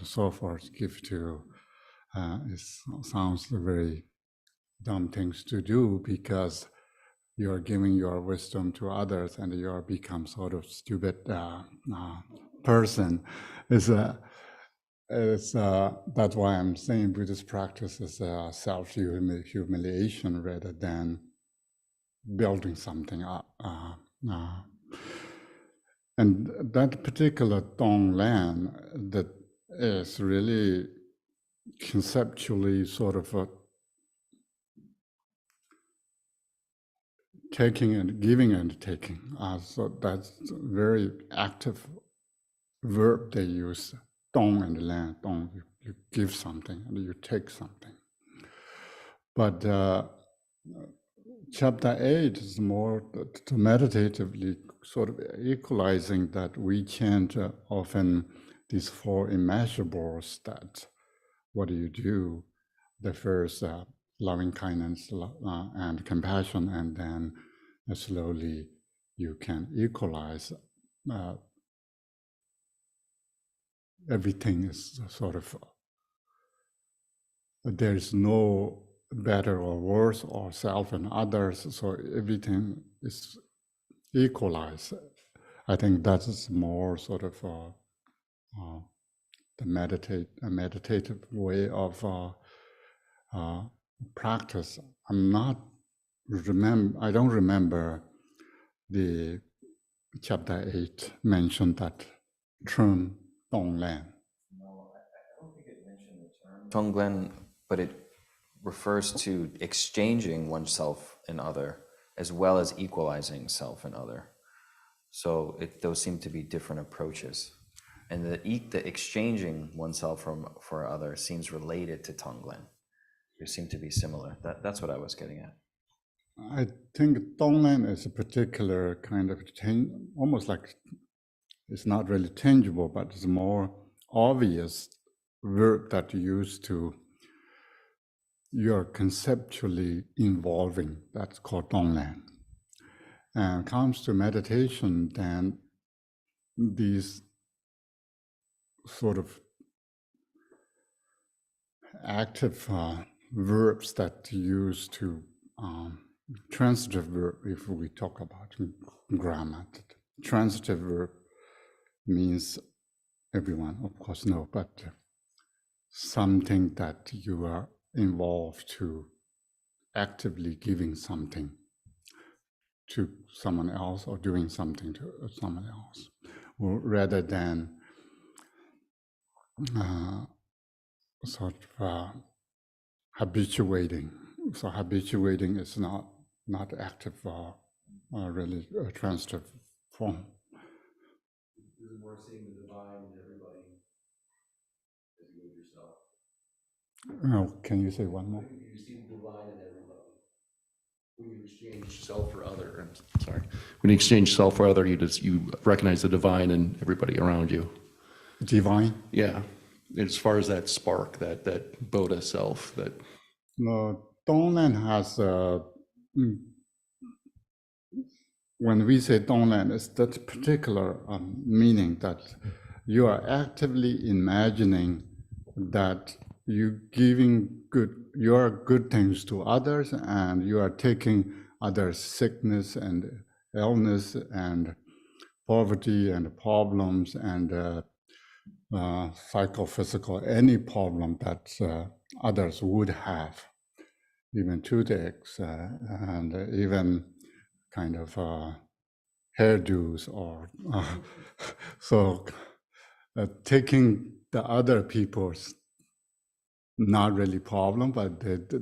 so forth, give to It sounds very dumb things to do because you're giving your wisdom to others and you become sort of stupid person. That's why I'm saying Buddhist practice is self-humiliation rather than building something up. And that particular Donglan that is really conceptually sort of taking and giving and taking. So that's very active verb they use, dong and lan. Dong, you give something and you take something. But chapter 8 is more meditatively sort of equalizing that we chant often these 4 immeasurables that what do you do? The first loving kindness and compassion, and then slowly you can equalize. Everything is sort of, there is no better or worse or self and others, so everything is equalized. I think that is more sort of the meditative way of practice. I don't remember the chapter 8 mentioned that term Donglan. No, I don't think it mentioned the term Tonglen, but it refers to exchanging oneself and other, as well as equalizing self and other. So those seem to be different approaches. And the exchanging oneself for other seems related to Tonglen. They seem to be similar. That's what I was getting at. I think Donglan is a particular kind of almost like it's not really tangible, but it's a more obvious verb that you use to you're conceptually involving. That's called Donglan. And comes to meditation, then these sort of active verbs that you use to transitive verb, if we talk about grammar. Transitive verb means everyone, of course, no, but something that you are involved to actively giving something to someone else or doing something to someone else, or rather than sort of habituating. So habituating is not active really transitive form. This is more seeing the divine in everybody as you move yourself. Oh, can you say one more? You see the divine in everybody. When you exchange self for other, when you exchange self for other, you recognize the divine in everybody around you. Divine? Yeah, as far as that spark, that Bodha self, that. No, Donglan has when we say Donglan, it's that particular meaning that you are actively imagining that you are good things to others, and you are taking others' sickness and illness and poverty and problems and psychophysical, any problem that others would have, even toothaches and even kind of hairdos, or so taking the other people's not really problem, but it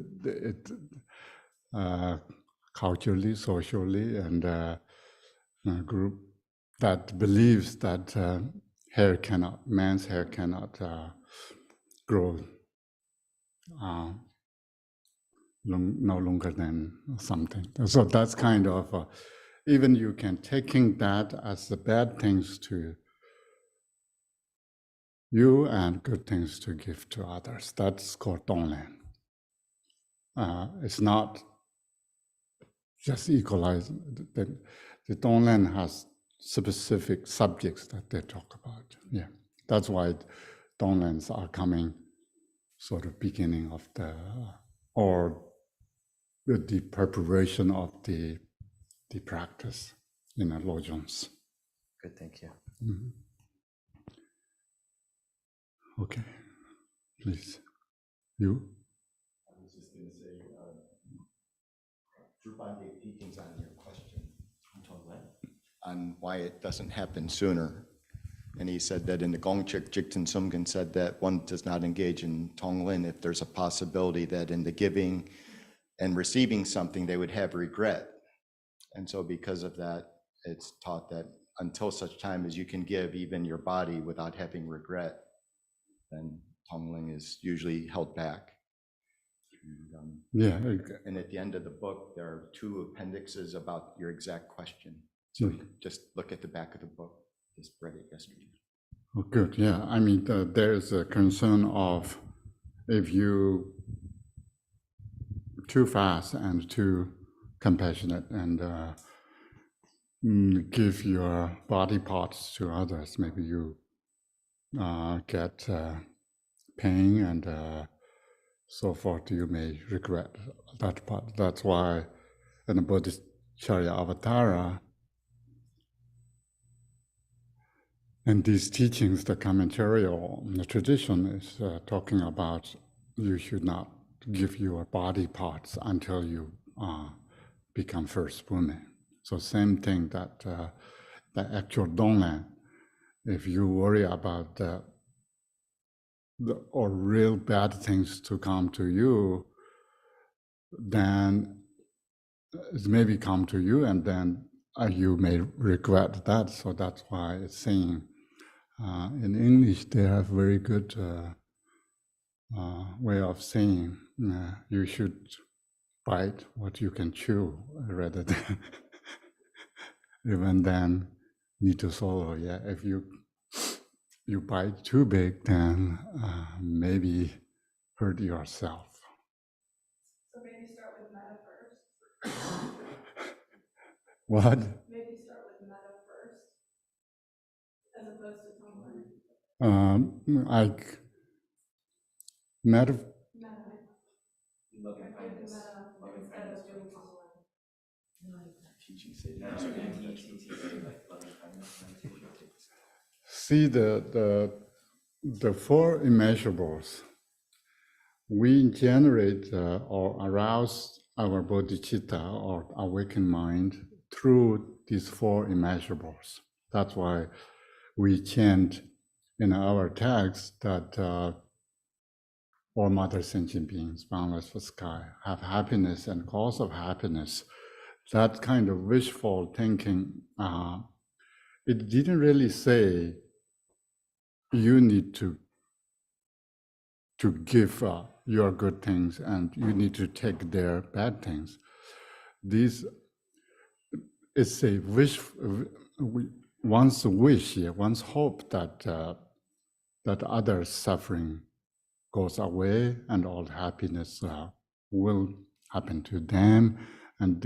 culturally, socially, and a group that believes that man's hair cannot grow no longer than something. So that's kind of, even you can taking that as the bad things to you and good things to give to others. That's called Donglan. It's not just equalizing. The Donglan has specific subjects that they talk about. Yeah, that's why Donglans are coming sort of beginning of or the preparation of the practice in a lojong. Good, thank you. Mhm. Okay, please. You? I was just going to say, Drupal gave teachings on your question on why it doesn't happen sooner. And he said that in the Gongchik, Jigten Sumgen said that one does not engage in Tonglin if there's a possibility that in the giving and receiving something, they would have regret. And so because of that, it's taught that until such time as you can give even your body without having regret, then Tongling is usually held back. Yeah. And at the end of the book, there are 2 appendixes about your exact question. So just look at the back of the book. Just read it yesterday. Oh, good. Yeah. I mean, there's a concern of if you too fast and too compassionate and give your body parts to others, maybe you get pain and so forth. You may regret that part. That's why in the Bodhicharya Avatara, and these teachings, the commentary or the tradition is talking about you should not give your body parts until you become first woman. So same thing that the actual Donglan, if you worry about the or real bad things to come to you, then it maybe come to you and then you may regret that. So that's why it's saying in English they have very good way of saying you should bite what you can chew rather than even then need to swallow. Yeah, if you bite too big, then maybe hurt yourself. So maybe start with metta first. What? Maybe start with metta first, as opposed to Tonglen. Like meta. Metta. Look at the metta instead of doing Tonglen. See the 4 immeasurables. We generate or arouse our bodhicitta or awakened mind through these 4 immeasurables. That's why we chant in our text that all mother sentient beings, boundless for sky, have happiness and cause of happiness. That kind of wishful thinking, it didn't really say you need to give your good things and you need to take their bad things. These is a wish, one's wish, one's hope that that others' suffering goes away and all happiness will happen to them. And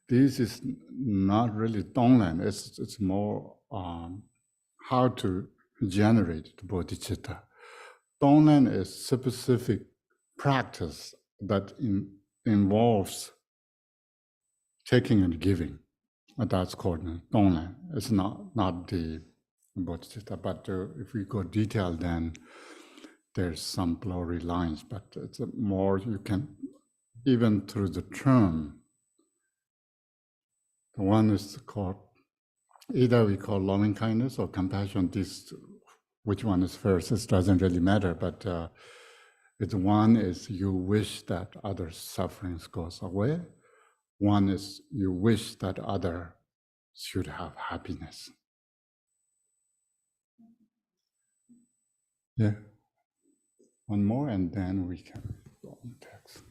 this is not really Donglan. It's more how to generate the bodhicitta. Donglan is specific practice that involves taking and giving. That's called Donglan. It's not the bodhicitta, but if we go detailed, then there's some blurry lines, but it's more you can, even through the term, the one is called, either we call loving kindness or compassion. This, which one is first, it doesn't really matter, but it's one is you wish that others' sufferings goes away. One is you wish that others should have happiness. Yeah. One more, and then we can go on text.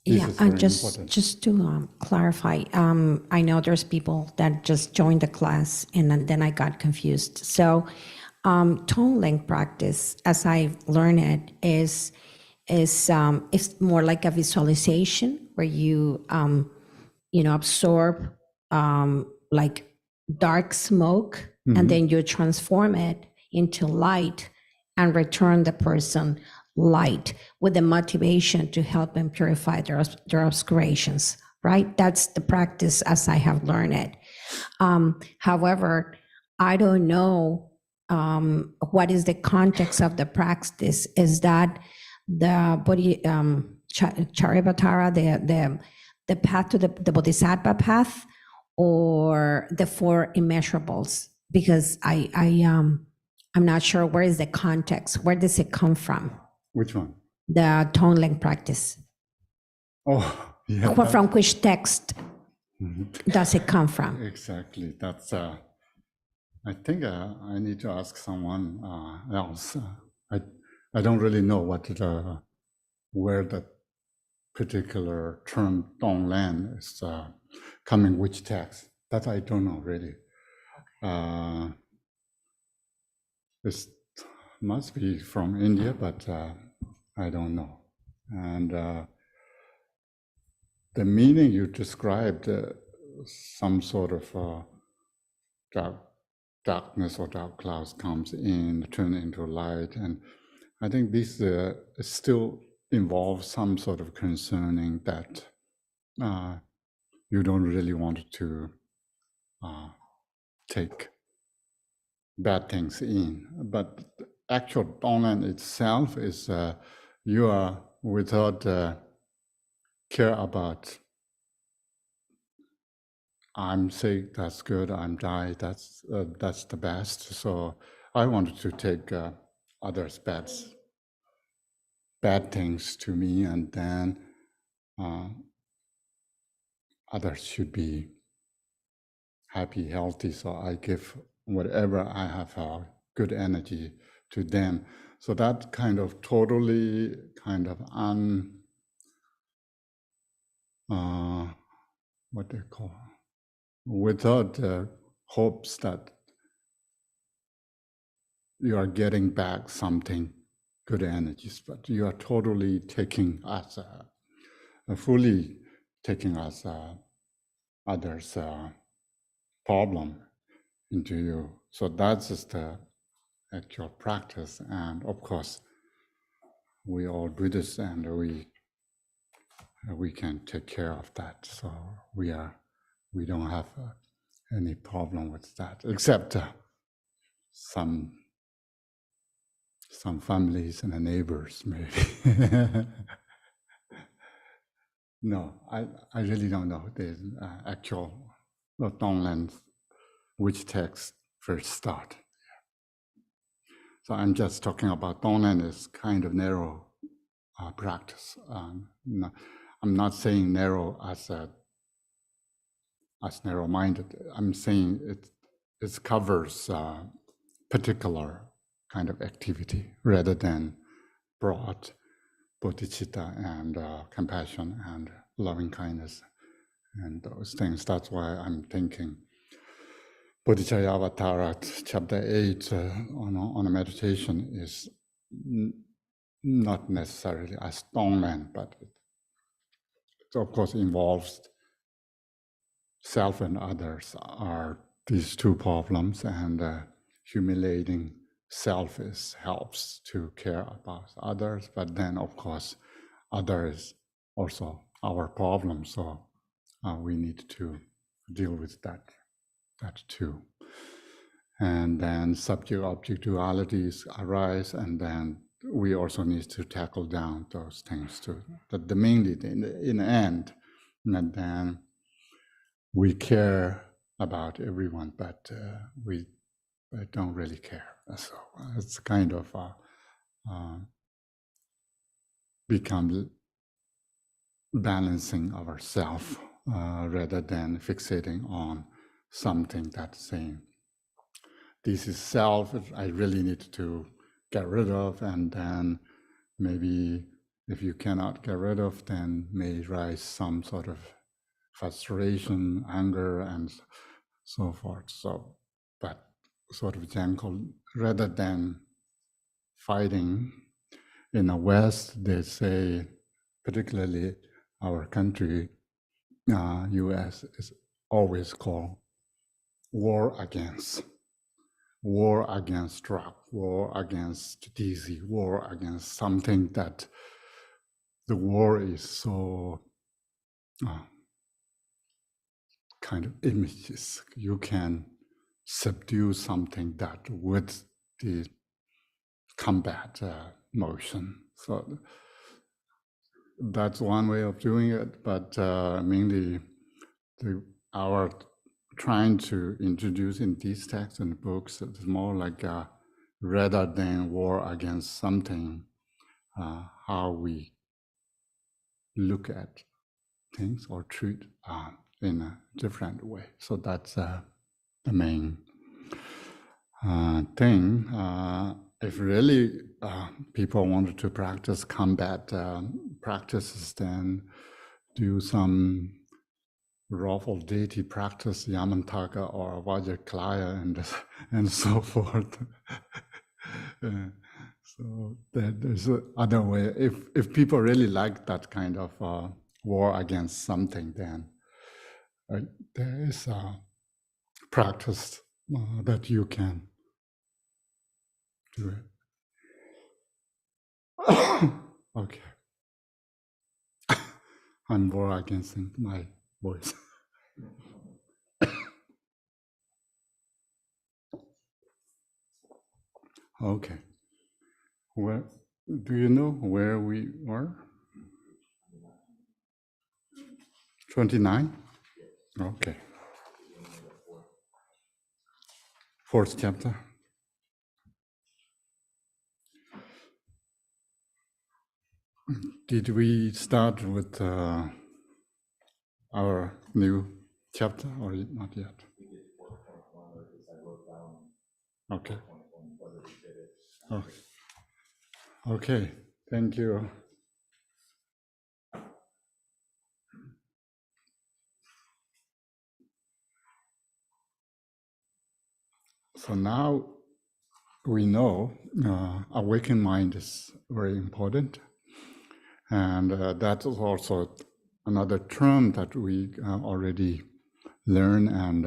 Yeah, just to clarify, I know there's people that just joined the class and then I got confused. So Tongling practice, as I learned it, is it's more like a visualization where you absorb like dark smoke and then you transform it into light and return the person light with the motivation to help them purify their obscurations, right? That's the practice as I have learned it. However, I don't know what is the context of the practice. Is that the Charivatara, the path to the Bodhisattva path, or the four immeasurables? Because I'm not sure where is the context. Where does it come from? Which one? The tone length practice. Oh, yeah. From which text Mhm. does it come from? Exactly. That's. I think I need to ask someone else. I don't really know where the particular term "donglan" is coming, which text. That I don't know really. It must be from India, but I don't know. And the meaning you described, some sort of darkness or dark clouds comes in, turn into light, and I think this still involves some sort of concerning that you don't really want to take bad things in. But the actual Donglan itself is you are without care about I'm sick, that's good, I'm die, that's the best. So I wanted to take others' bad things to me, and then others should be happy, healthy. So I give whatever I have good energy to them. So that kind of totally kind of what they call, without hopes that you are getting back something, good energies, but you are totally taking us, fully taking us others' problem into you. So that's just the actual practice. And of course, we all Buddhists, and we can take care of that. So we don't have any problem with that, except some families and the neighbors maybe. No, I really don't know the actual Tonglen, which text first start. So I'm just talking about Tonglen is kind of narrow practice. No, I'm not saying narrow as narrow-minded. I'm saying it covers particular kind of activity rather than broad bodhicitta and compassion and loving kindness and those things. That's why I'm thinking Bodhicattva chapter 8 on a meditation is not necessarily as Tonglen, but it of course involves self and others are these two problems, and humiliating self helps to care about others, but then of course others also our problem, so we need to deal with that too. And then subject-object dualities arise, and then we also need to tackle down those things too. But mainly in the end, and then we care about everyone, but we don't really care. So it's kind of become balancing ourselves rather than fixating on something that's saying, this is self, I really need to get rid of, and then maybe if you cannot get rid of, then may rise some sort of frustration, anger, and so forth. So, but sort of gentle, rather than fighting. In the West, they say, particularly our country, US, is always called war against. war against drug, war against disease, war against something that the war is so kind of images. You can subdue something that with the combat motion. So that's one way of doing it, but mainly our trying to introduce in these texts and books, it's more like rather than war against something, how we look at things or treat in a different way. So that's the main thing. If really people wanted to practice combat practices, then do some lawful deity practice, Yamantaka or Vajraklaya and so forth. So there's another way. If people really like that kind of war against something, then there is a practice that you can do it. Okay. I'm war against my voice. Okay. Where do you know where we were? 29? Okay. Fourth chapter. Did we start with our new chapter or not yet? Okay. Okay. Okay. Thank you. So now we know awakened mind is very important. And that is also another term that we already learned, and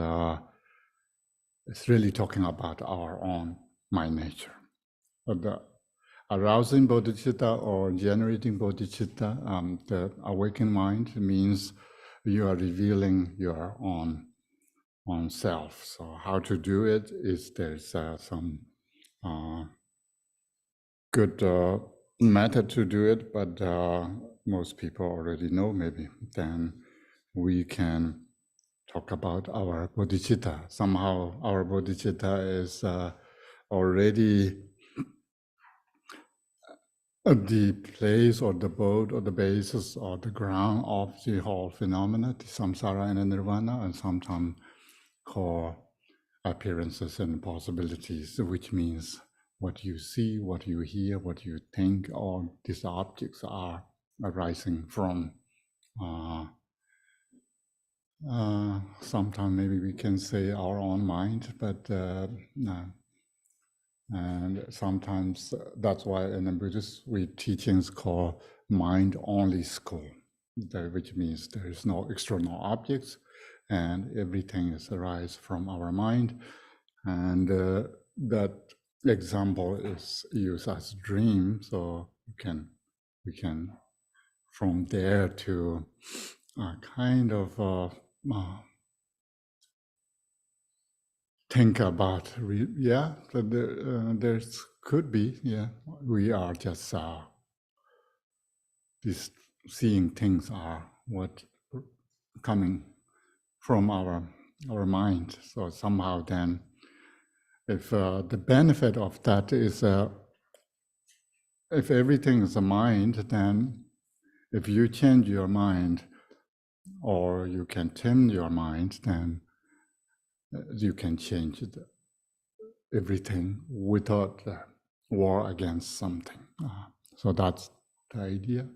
it's really talking about our own mind nature. But the arousing bodhicitta or generating bodhicitta, the awakened mind means you are revealing your own self. So how to do it is there's some good method to do it, but most people already know maybe. Then we can talk about our bodhicitta. Somehow our bodhicitta is already the place or the abode or the basis or the ground of the whole phenomena, the samsara and the nirvana, and sometimes called appearances and possibilities, which means what you see, what you hear, what you think, all these objects are arising from sometimes maybe we can say our own mind, but and sometimes that's why in the Buddhist teachings called mind-only school, which means there is no external objects and everything is arise from our mind. And that example is used as dream, so we can from there to kind of think about, there's could be, we are just these seeing things are what coming from our mind. So somehow then, if the benefit of that is, if everything is a mind, then if you change your mind or you can tame your mind, then you can change everything without war against something. So that's the idea.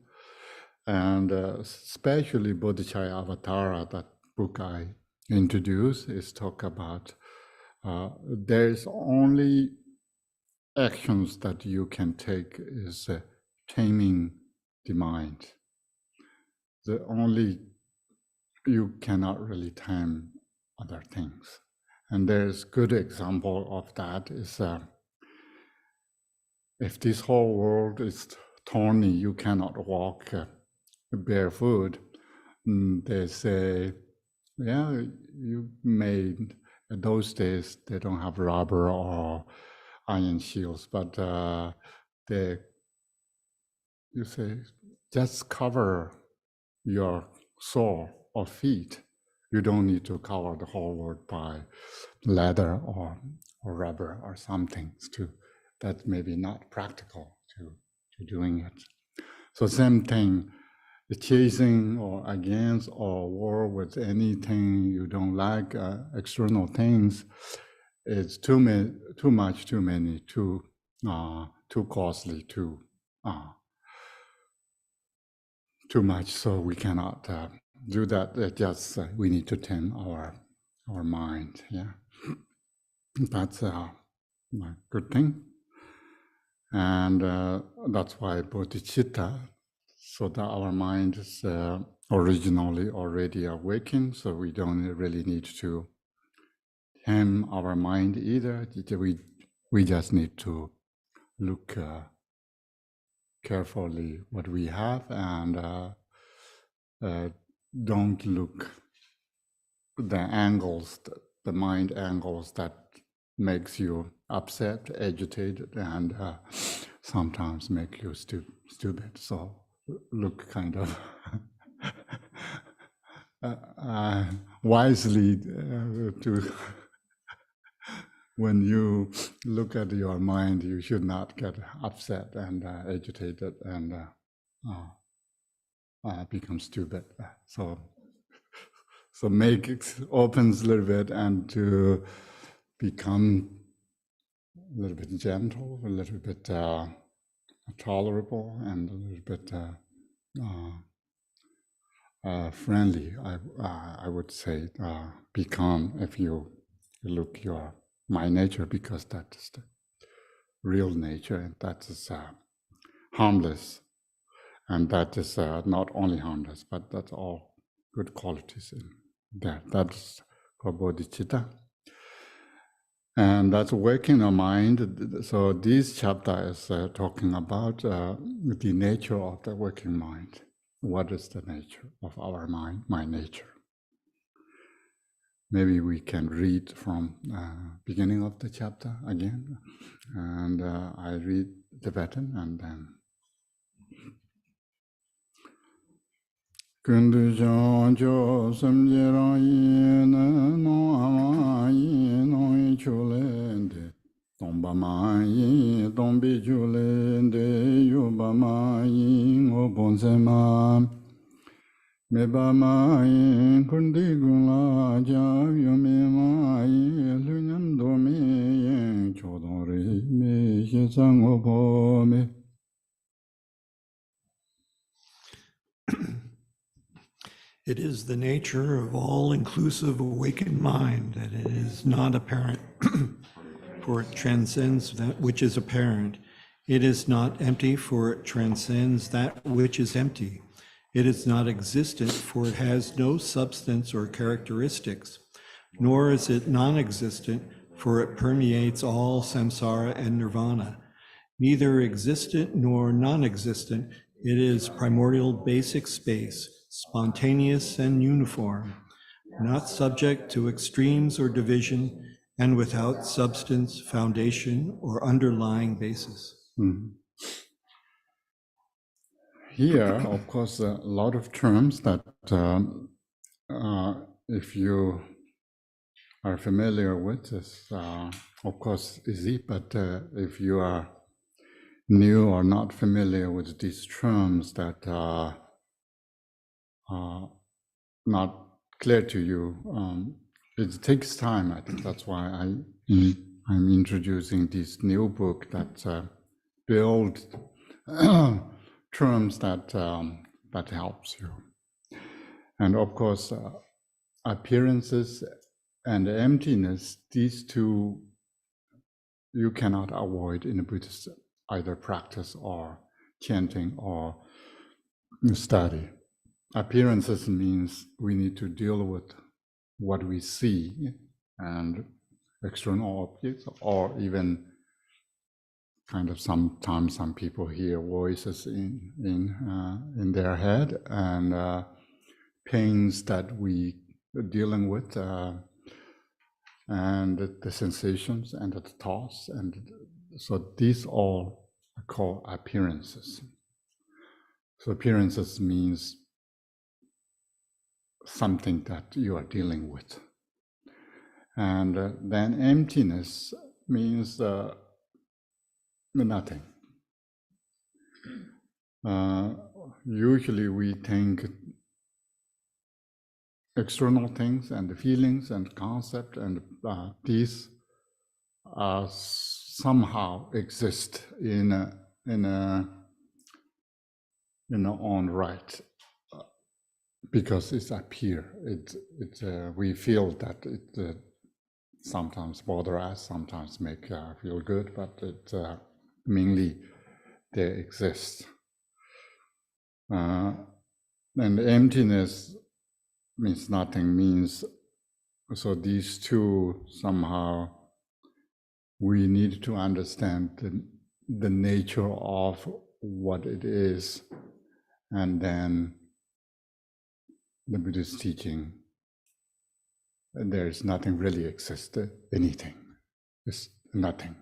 And especially Bodhicaya Avatara, that book I introduced, is talk about there's only actions that you can take is taming the mind. The only, you cannot really tame other things. And there's good example of that is if this whole world is thorny, you cannot walk barefoot. They say, yeah, you may, in those days, they don't have rubber or iron shields, but you say, just cover your sole or feet. You don't need to cover the whole world by leather or rubber or something. That's maybe not practical to doing it. So same thing, the chasing or against or war with anything you don't like, external things, it's too many, too costly, too much. So we cannot do that. We need to tame our mind. Yeah, that's a good thing, and that's why bodhicitta, so that our mind is originally already awakened. So we don't really need to tame our mind either. We just need to look carefully what we have and don't look the angles, the mind angles that makes you upset, agitated, and sometimes make you stupid. So look kind of wisely to when you look at your mind, you should not get upset and agitated and become stupid. So make it opens a little bit and to become a little bit gentle, a little bit tolerable, and a little bit friendly. I would say become, if you look my nature, because that is the real nature, and that is harmless, and that is not only harmless, but that's all good qualities in there. That's called bodhicitta. And that's working our mind. So this chapter is talking about the nature of the working mind. What is the nature of our mind, my nature? Maybe we can read from beginning of the chapter again. And I read Tibetan and then. Kundu Janjo Samjirayi no Amayi no Chulende Tombamayi Tombi Chulende Yubamayi Ngobonsema Mebamayi Kundi Gula Javyumemayi Lunyam Domi Chodori Me Shizangobome. It is the nature of all-inclusive awakened mind that it is not apparent, for it transcends that which is apparent. It is not empty, for it transcends that which is empty. It is not existent, for it has no substance or characteristics. Nor is it non-existent, for it permeates all samsara and nirvana. Neither existent nor non-existent, it is primordial basic space, spontaneous and uniform, not subject to extremes or division, and without substance, foundation, or underlying basis. Here, of course, a lot of terms that if you are familiar with is, of course, easy, but if you are new or not familiar with these terms that are not clear to you, it takes time. I think that's why I'm introducing this new book that builds terms that helps you. And of course, appearances and emptiness, these two you cannot avoid in a Buddhist either practice or chanting or study. Appearances means we need to deal with what we see and external objects, or even kind of sometimes some people hear voices in their head, and pains that we are dealing with, and the sensations and the thoughts, and so these all are called appearances. So appearances means something that you are dealing with. And then emptiness means nothing. Usually we think external things and feelings and concept, and these somehow exist in a own right, because it's appear. We feel that it sometimes bother us, sometimes make feel good, but it mainly they exist. And emptiness means nothing, means so these two somehow we need to understand the nature of what it is, and then the Buddhist teaching, there is nothing really exists, anything, it's nothing.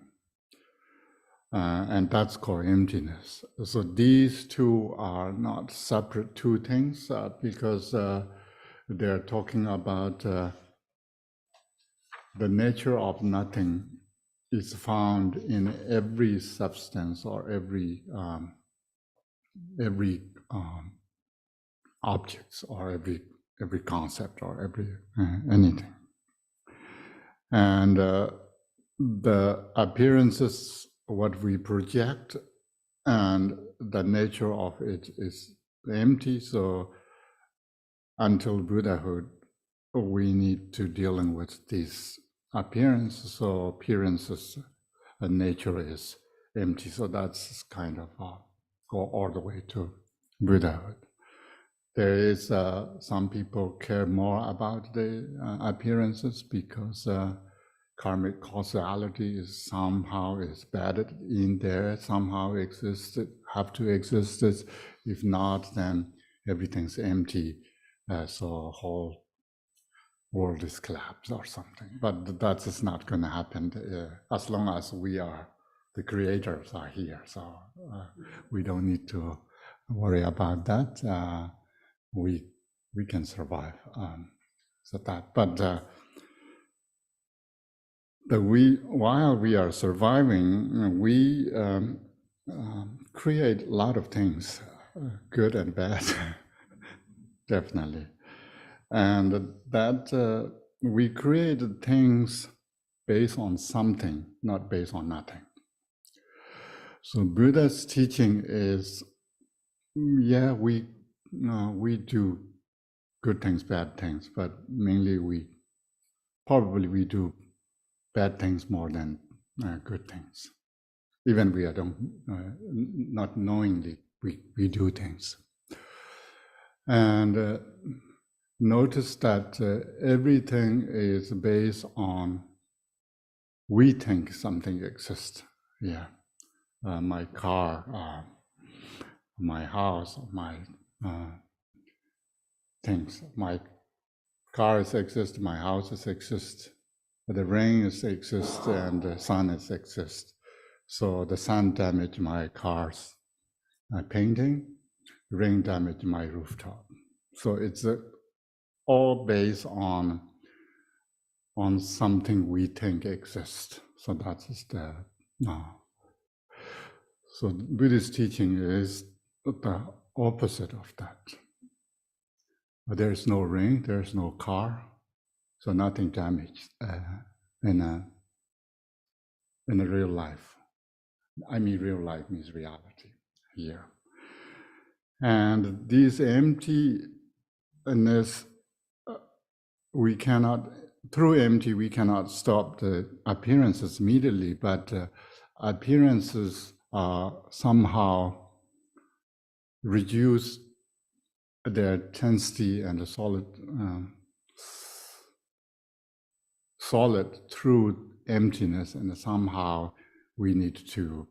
And that's called emptiness. So these two are not separate two things, because they're talking about the nature of nothing is found in every substance or every objects or every concept or every anything. And the appearances, what we project, and the nature of it is empty. So until Buddhahood, we need to dealing with these appearances. So appearances, nature is empty. So that's kind of go all the way to Buddhahood. There is some people care more about the appearances because karmic causality is somehow is embedded in there, somehow existed, have to exist. If not, then everything's empty. So whole world is collapsed or something. But that is not going to happen as long as we are, the creators are here. So we don't need to worry about that. We can survive. So that, but while we are surviving, we create a lot of things, good and bad, definitely. And that we create things based on something, not based on nothing. So Buddha's teaching is, yeah, we do good things, bad things, but mainly we do bad things more than good things. Even we don't not knowingly we do things. And notice that everything is based on we think something exists. Yeah, my car, my house, my things. My car exists, my houses exist, the rain exists, and the sun exists. So the sun damaged my car's painting, rain damaged my rooftop. So it's all based on something we think exists. So that is the so Buddhist teaching is the opposite of that. There is no rain, there is no car, so nothing damaged in a real life. I mean, real life means reality here. And this emptiness, we cannot, through empty, we cannot stop the appearances immediately, but appearances somehow reduce their intensity and the solid through emptiness, and somehow we need to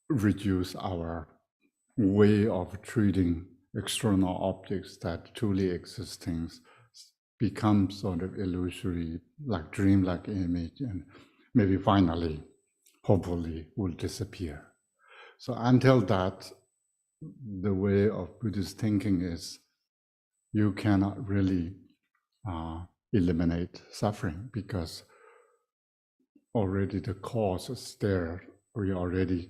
reduce our way of treating external objects that truly existing become sort of illusory, like dream-like image, and maybe finally, hopefully, will disappear. So until that, the way of Buddhist thinking is you cannot really eliminate suffering, because already the cause is there, we already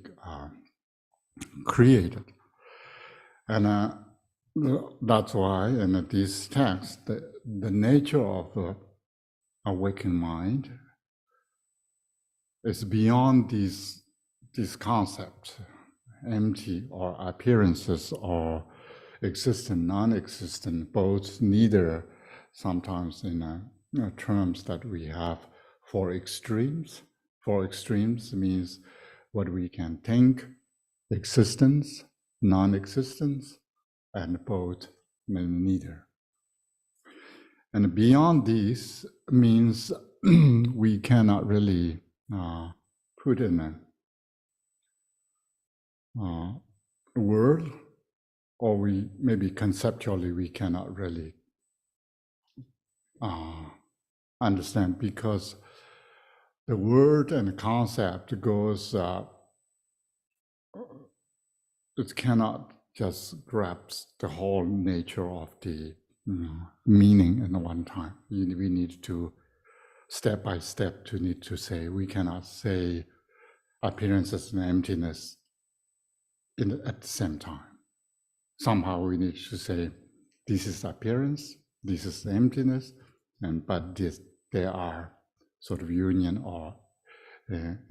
created. And that's why in these texts, the nature of the awakened mind is beyond these concepts, empty or appearances or existent, non-existent, both, neither, sometimes in terms that we have for extremes. For extremes means what we can think, existence, non-existence, and both, neither. And beyond these means we cannot really put in a word, or we maybe conceptually we cannot really understand, because the word and concept goes, it cannot just grasp the whole nature of the meaning in one time. We need to step by step to need to say, we cannot say appearances and emptiness at the same time. Somehow we need to say, this is appearance, this is emptiness, but they are sort of union or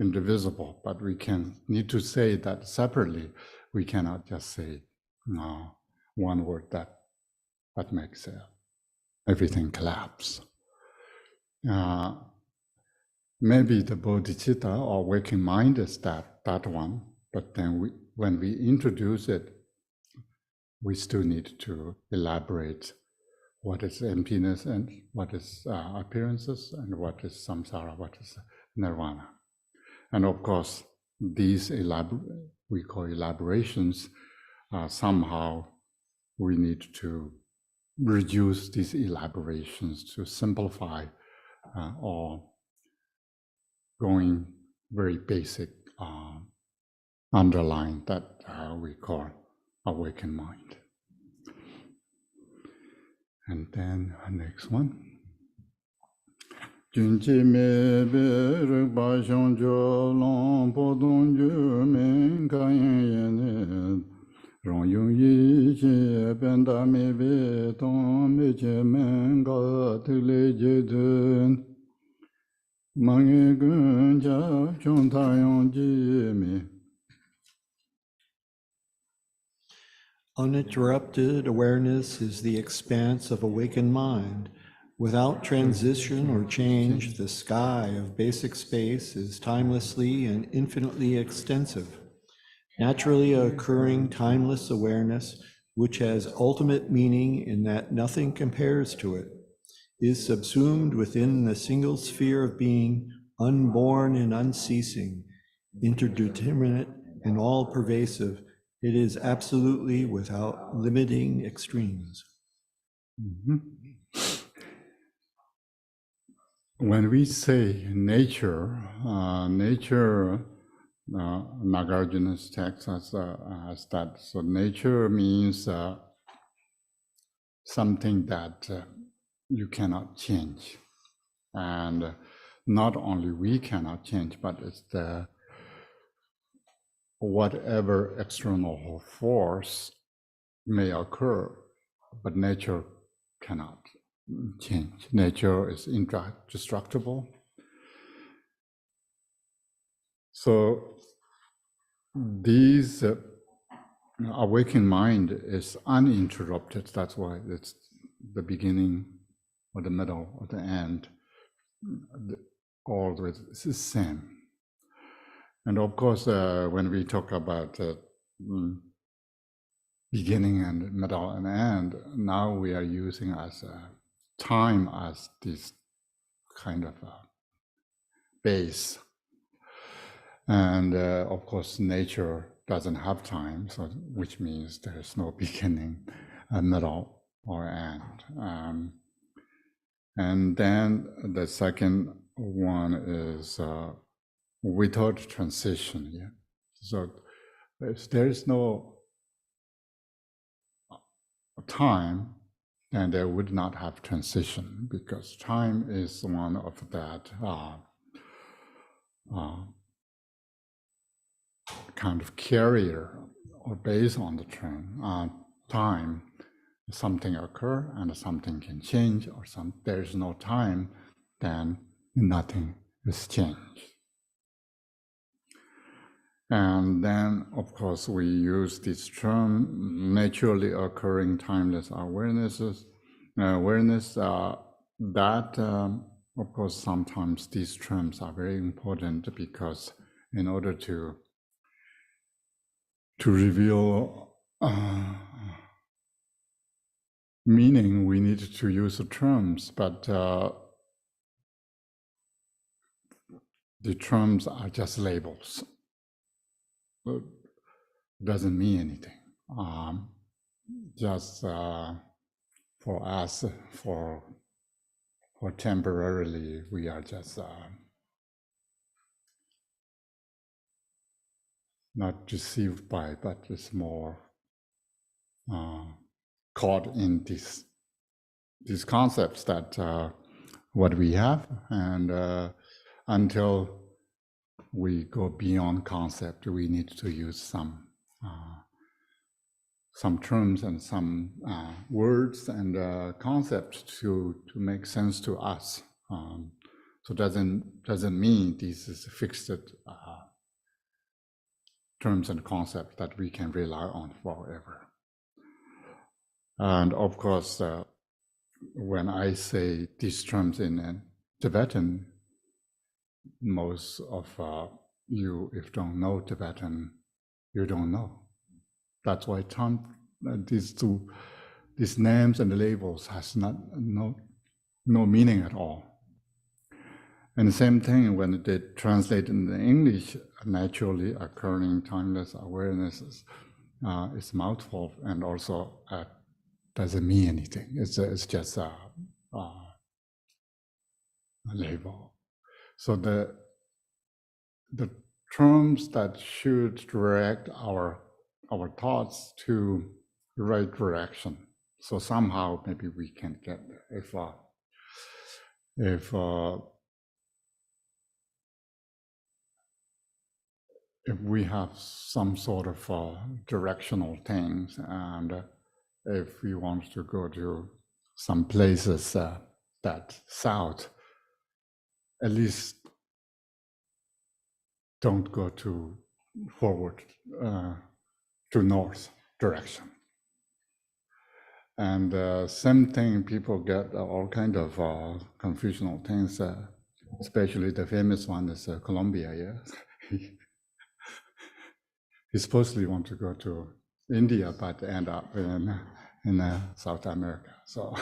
indivisible. But we need to say that separately. We cannot just say one word that makes everything collapse. Maybe the bodhicitta or waking mind is that one, but then when we introduce it, we still need to elaborate what is emptiness and what is appearances and what is samsara, what is nirvana. And of course, these we call elaborations, somehow we need to reduce these elaborations to simplify or going very basic underline that we call awakened mind. And then next one. Junji me be ba shong jo long po dong ju men ka yin yin rong yung yi chi ben da me be tong me che men ga tu le je dun mang ye gun ja chong ta yong ji me. Uninterrupted awareness is the expanse of awakened mind. Without transition or change, the sky of basic space is timelessly and infinitely extensive. Naturally occurring timeless awareness, which has ultimate meaning in that nothing compares to it, is subsumed within the single sphere of being, unborn and unceasing, interdeterminate and all-pervasive. It is absolutely without limiting extremes. Mm-hmm. When we say nature, Nagarjuna's text has that. So nature means something that you cannot change. And not only we cannot change, but it's whatever external force may occur, but nature cannot change. Nature is indestructible. So these awakened mind is uninterrupted. That's why it's the beginning or the middle or the end. All it's the same. And of course, when we talk about beginning and middle and end, now we are using as time as this kind of base. And of course, nature doesn't have time, so which means there's no beginning, middle, or end. And then the second one is without transition. Yeah. So if there is no time, then there would not have transition, because time is one of that kind of carrier or based on the term time. Something occur and something can change, or there is no time, then nothing is changed. And then, of course, we use this term, naturally occurring timeless awareness, of course, sometimes these terms are very important, because in order to reveal meaning, we need to use the terms, but the terms are just labels. It doesn't mean anything. Just for us, for temporarily, we are just not deceived by, but it's more caught in these concepts that what we have, and until we go beyond concept, we need to use some terms and some words and concepts to make sense to us. So doesn't mean this is fixed terms and concepts that we can rely on forever. And of course, when I say these terms in Tibetan, most of you, if you don't know Tibetan, you don't know. That's why these names and labels has no meaning at all. And the same thing when they translate in the English, naturally occurring timeless awarenesses, it's mouthful, and also doesn't mean anything. It's just a label. So the terms that should direct our thoughts to the right direction. So somehow maybe we can get there. If we have some sort of directional things, and if we want to go to some places that south, at least don't go to forward to north direction. And same thing, people get all kind of confusional things, especially the famous one is Colombia, yeah? He supposedly want to go to India, but end up in South America. So,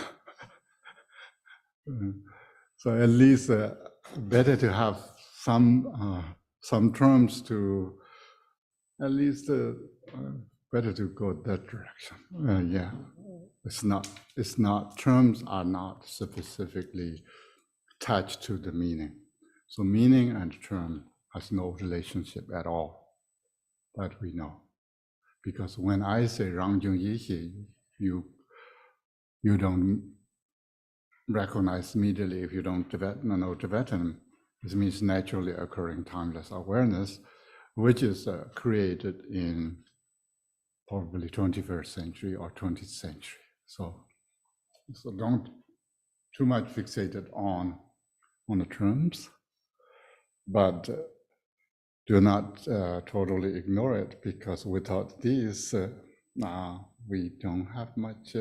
so at least better to have some terms to at least better to go that direction. Yeah, it's not terms are not specifically attached to the meaning. So meaning and term has no relationship at all. That we know, because when I say Rangjung Yeshi, you don't recognize immediately if you don't know Tibetan. This means naturally occurring timeless awareness, which is created in probably 21st century or 20th century. So don't too much fixated on the terms, but do not totally ignore it, because without these, we don't have much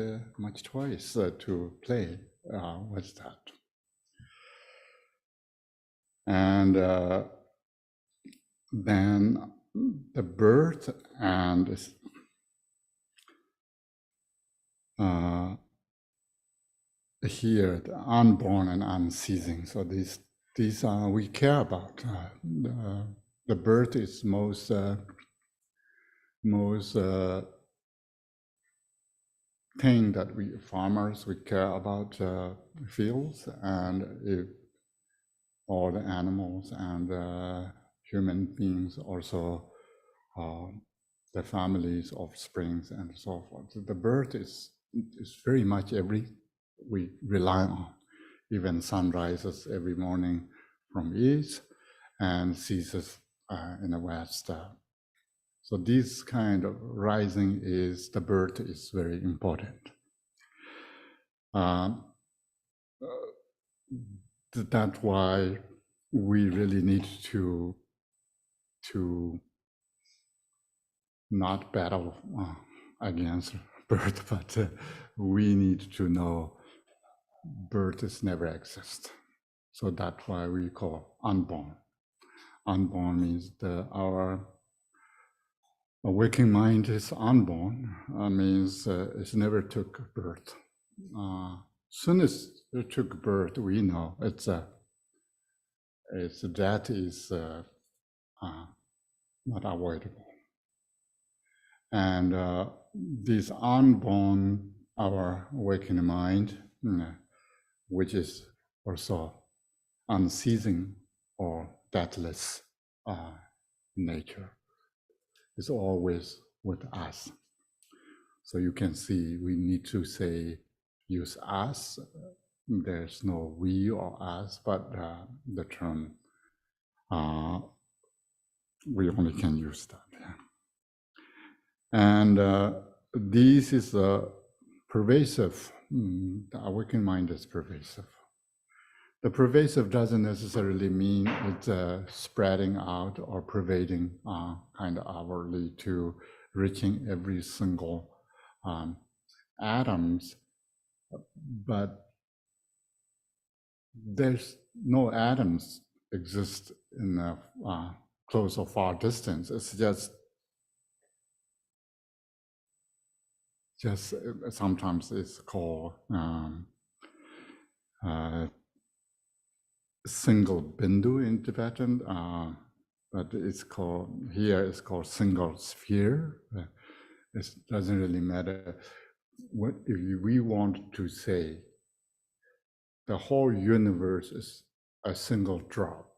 choice to play with that. And then the birth and here, the unborn and unceasing. So these we care about. The birth is most thing that we farmers we care about fields, and if all the animals and human beings also the families, offsprings, and so forth. So the birth is very much we rely on. Even sun rises every morning from east and ceases in the west. So this kind of rising the birth is very important. That's why we really need to not battle against birth, but we need to know birth is never exist. So that's why we call unborn. Unborn means our waking mind is unborn. Means it never took birth. Soon as it took birth, we know that is not avoidable. And this unborn, our waking mind, which is also unceasing or deathless nature, is always with us. So you can see we need to use us. There's no we or us, but the term we only can use that. Yeah. And this is pervasive. The awakened mind is pervasive. The pervasive doesn't necessarily mean it's spreading out or pervading kind of outwardly to reaching every single atoms, but there's no atoms exist in a close or far distance. It's just sometimes it's called single bindu in Tibetan, but it's called single sphere. It doesn't really matter. What if we want to say the whole universe is a single drop?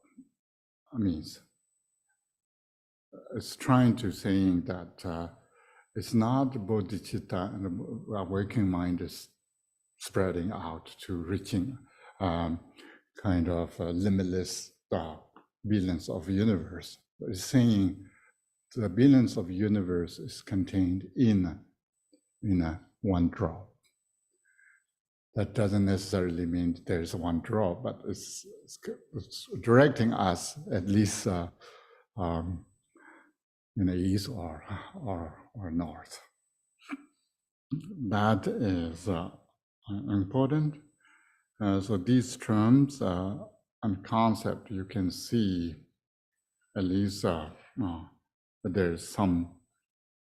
Means it's trying to saying that it's not bodhicitta and the waking mind is spreading out to reaching kind of limitless billions of universe. But it's saying the billions of universe is contained in a one drop. That doesn't necessarily mean there's one drop, but it's directing us at least in the east or north. That is important. So these terms and concept, you can see at least there's some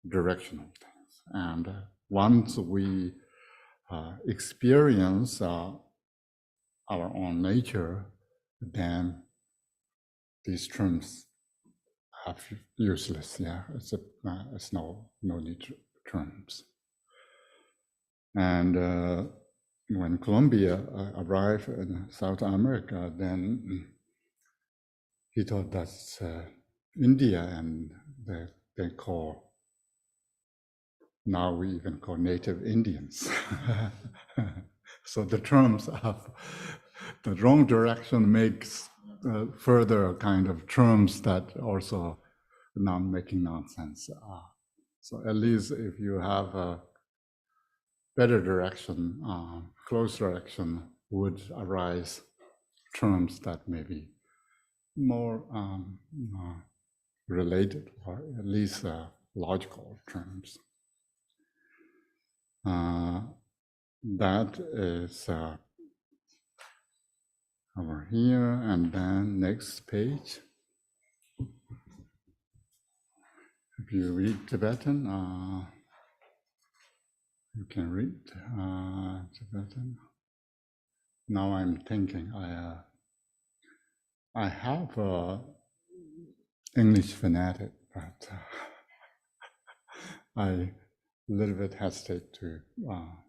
directional things. And once we experience our own nature, then these terms are useless. Yeah, it's no need to terms. And when Colombia arrived in South America, then he thought that's India, and they call, now we even call native Indians. So the terms of the wrong direction makes further kind of terms that also not making nonsense. So at least if you have a better direction, close direction, would arise terms that may be more related, or at least logical terms. That is over here, and then next page. If you read Tibetan, you can read Tibetan. now I'm thinking I have English fanatic, but I a little bit hesitate to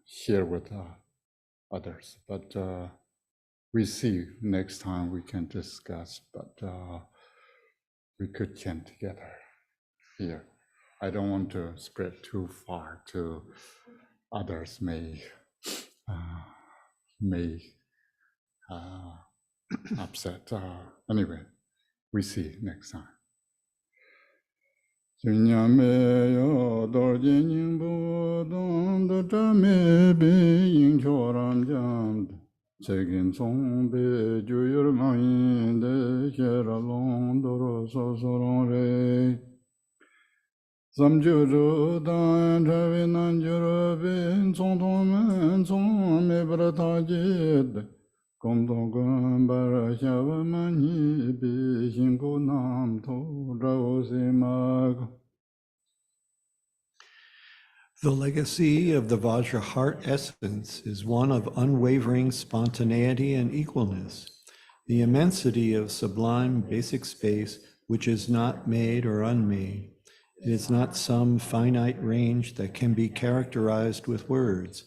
share with others. But we see next time we can discuss. But we could chant together here. I don't want to spread too far to others may upset. Anyway, we see next time. Samjuru dan ravi nanjuru bin men me bratajid Komdong bara shava mani bi shinko nam to rao mag. The legacy of the Vajra heart essence is one of unwavering spontaneity and equalness, the immensity of sublime basic space which is not made or unmade. It is not some finite range that can be characterized with words.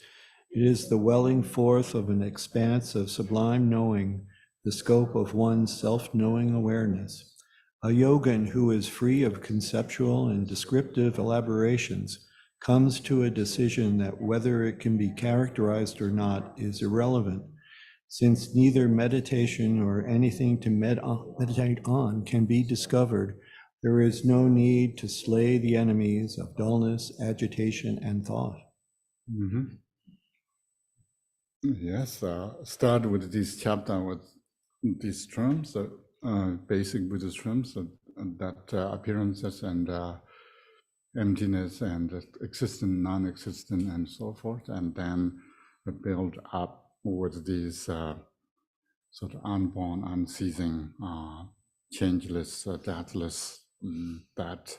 It is the welling forth of an expanse of sublime knowing, the scope of one's self-knowing awareness. A yogin who is free of conceptual and descriptive elaborations comes to a decision that whether it can be characterized or not is irrelevant, since neither meditation or anything to meditate on can be discovered. There is no need to slay the enemies of dullness, agitation, and thought. Mm-hmm. Yes, start with this chapter with these terms, basic Buddhist terms, that appearances and emptiness and existent, non-existent, and so forth, and then build up with these sort of unborn, unceasing, changeless, deathless, that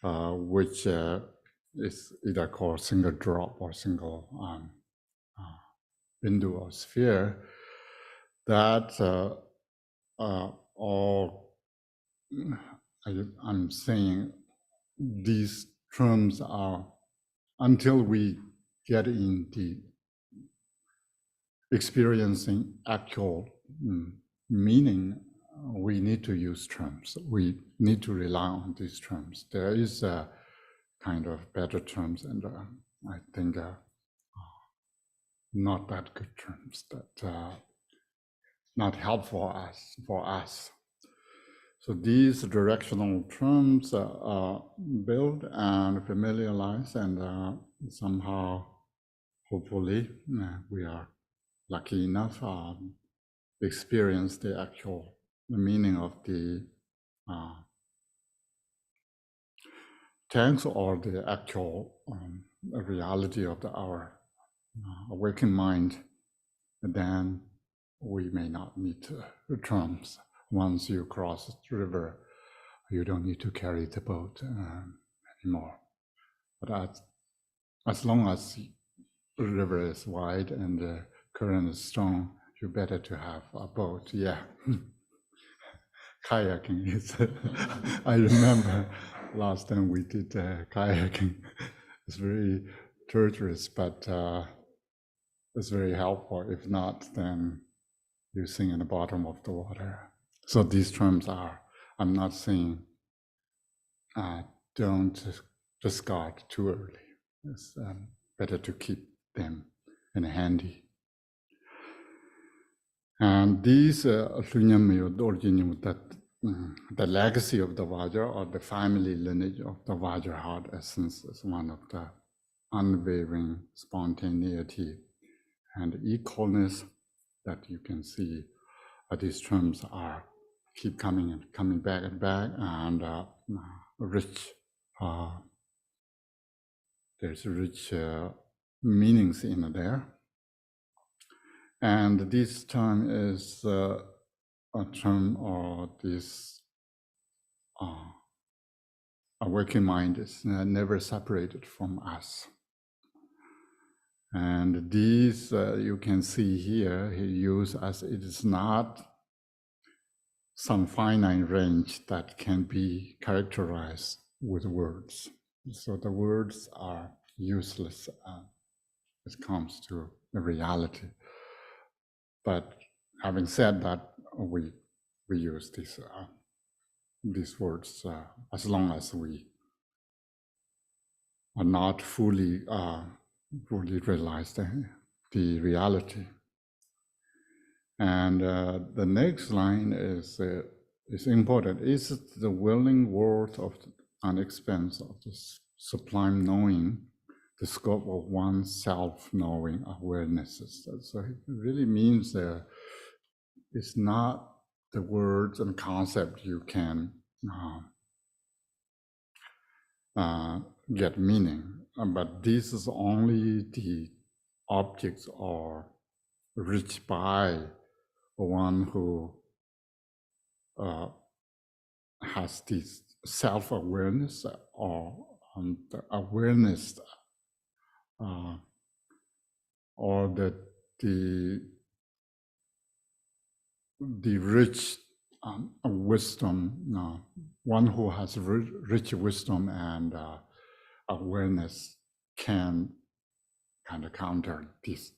which is either called single drop or single bindu or sphere, that all I'm saying these terms are, until we get in the experiencing actual meaning, we need to use terms. We need to rely on these terms. There is a kind of better terms, and I think not that good terms, that not helpful for us. So these directional terms are built and familiarized, and somehow, hopefully, we are lucky enough to experience the actual meaning of the text or the actual reality of our awakened mind. And then we may not need terms. Once you cross the river, you don't need to carry the boat anymore. But as long as the river is wide and the current is strong, you better to have a boat. Yeah. Kayaking is, I remember last time we did kayaking. It's very torturous, but it's very helpful. If not, then you sink in the bottom of the water. So these terms are, I'm not saying don't discard too early. It's better to keep them in handy. And these that the legacy of the Vajra, or the family lineage of the Vajra heart essence, is one of the unwavering spontaneity and equalness that you can see. These terms are keep coming and coming back and back, and rich. There's rich meanings in there. And this term is a term, or this awakened mind is never separated from us. And these you can see here, he used as it is not some finite range that can be characterized with words. So the words are useless when it comes to the reality. But having said that, we use these words as long as we are not fully realize the reality. And the next line is important. Is it the willing worth of an expense of the sublime knowing, the scope of one's self-knowing awarenesses? So it really means it's not the words and concept you can get meaning, but this is only the objects are reached by one who has this self-awareness or the awareness or the rich wisdom, one who has rich wisdom and awareness can kind of counter this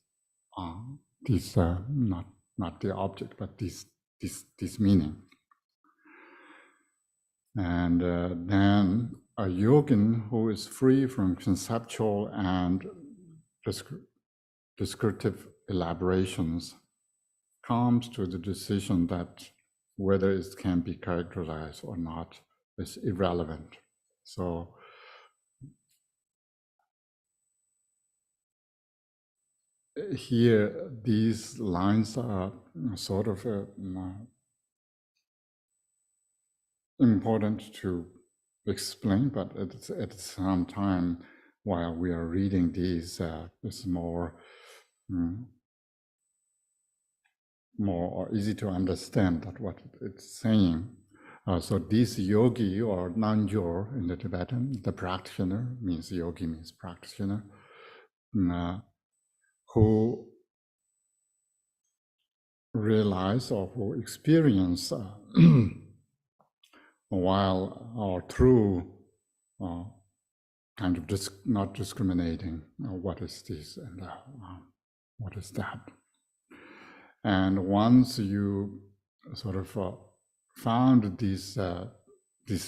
not the object, but this meaning. And then a yogin who is free from conceptual and descriptive elaborations comes to the decision that whether it can be characterized or not is irrelevant. So here, these lines are sort of important to explain, but at the same time, while we are reading these, it's more easy to understand that what it's saying. So this yogi or nanjor in the Tibetan, the practitioner means yogi means practitioner, who realize or who experience while or through kind of not discriminating what is this and what is that. And once you sort of found this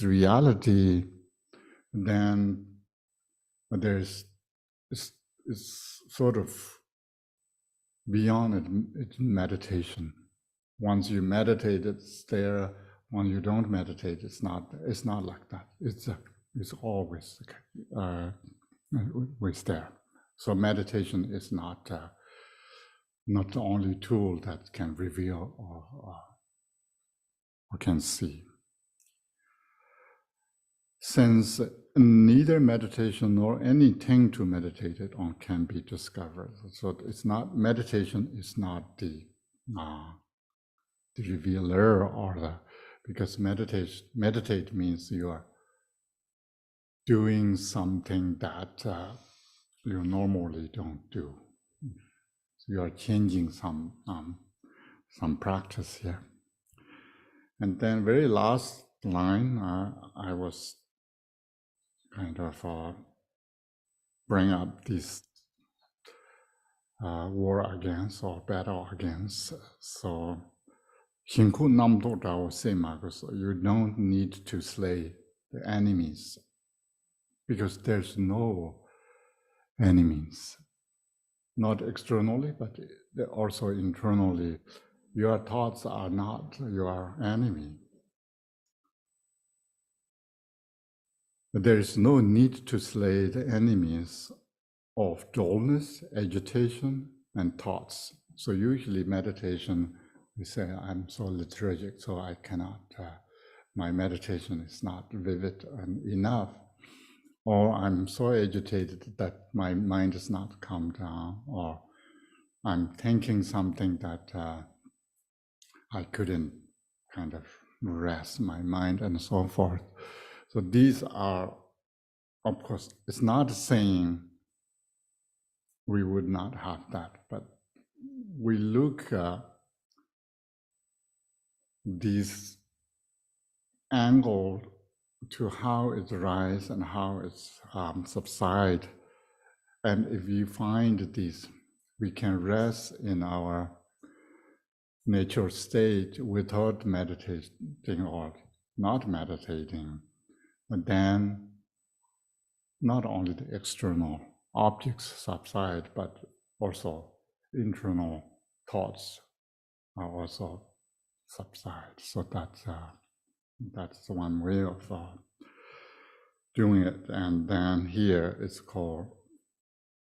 reality, then there's it's sort of beyond it's meditation. Once you meditate, it's there. When you don't meditate, it's not like that. It's always there. So meditation is not the only tool that can reveal or can see. Since neither meditation nor anything to meditate it on can be discovered, so it's not meditation is not the revealer or because meditate means you are doing something that you normally don't do. So you are changing some practice here. And then very last line, I was kind of bring up this war against or battle against. So you don't need to slay the enemies because there's no enemies, not externally, but also internally. Your thoughts are not your enemy. There is no need to slay the enemies of dullness, agitation, and thoughts. So usually meditation, we say, I'm so lethargic, so I cannot, my meditation is not vivid enough. Or I'm so agitated that my mind does not calm down, or I'm thinking something that I couldn't kind of rest my mind and so forth. So these are, of course, it's not saying we would not have that. But we look these angle to how it rise and how it subside. And if you find these, we can rest in our natural state without meditating or not meditating. But then not only the external objects subside, but also internal thoughts are also subside. So that's one way of doing it. And then here it's called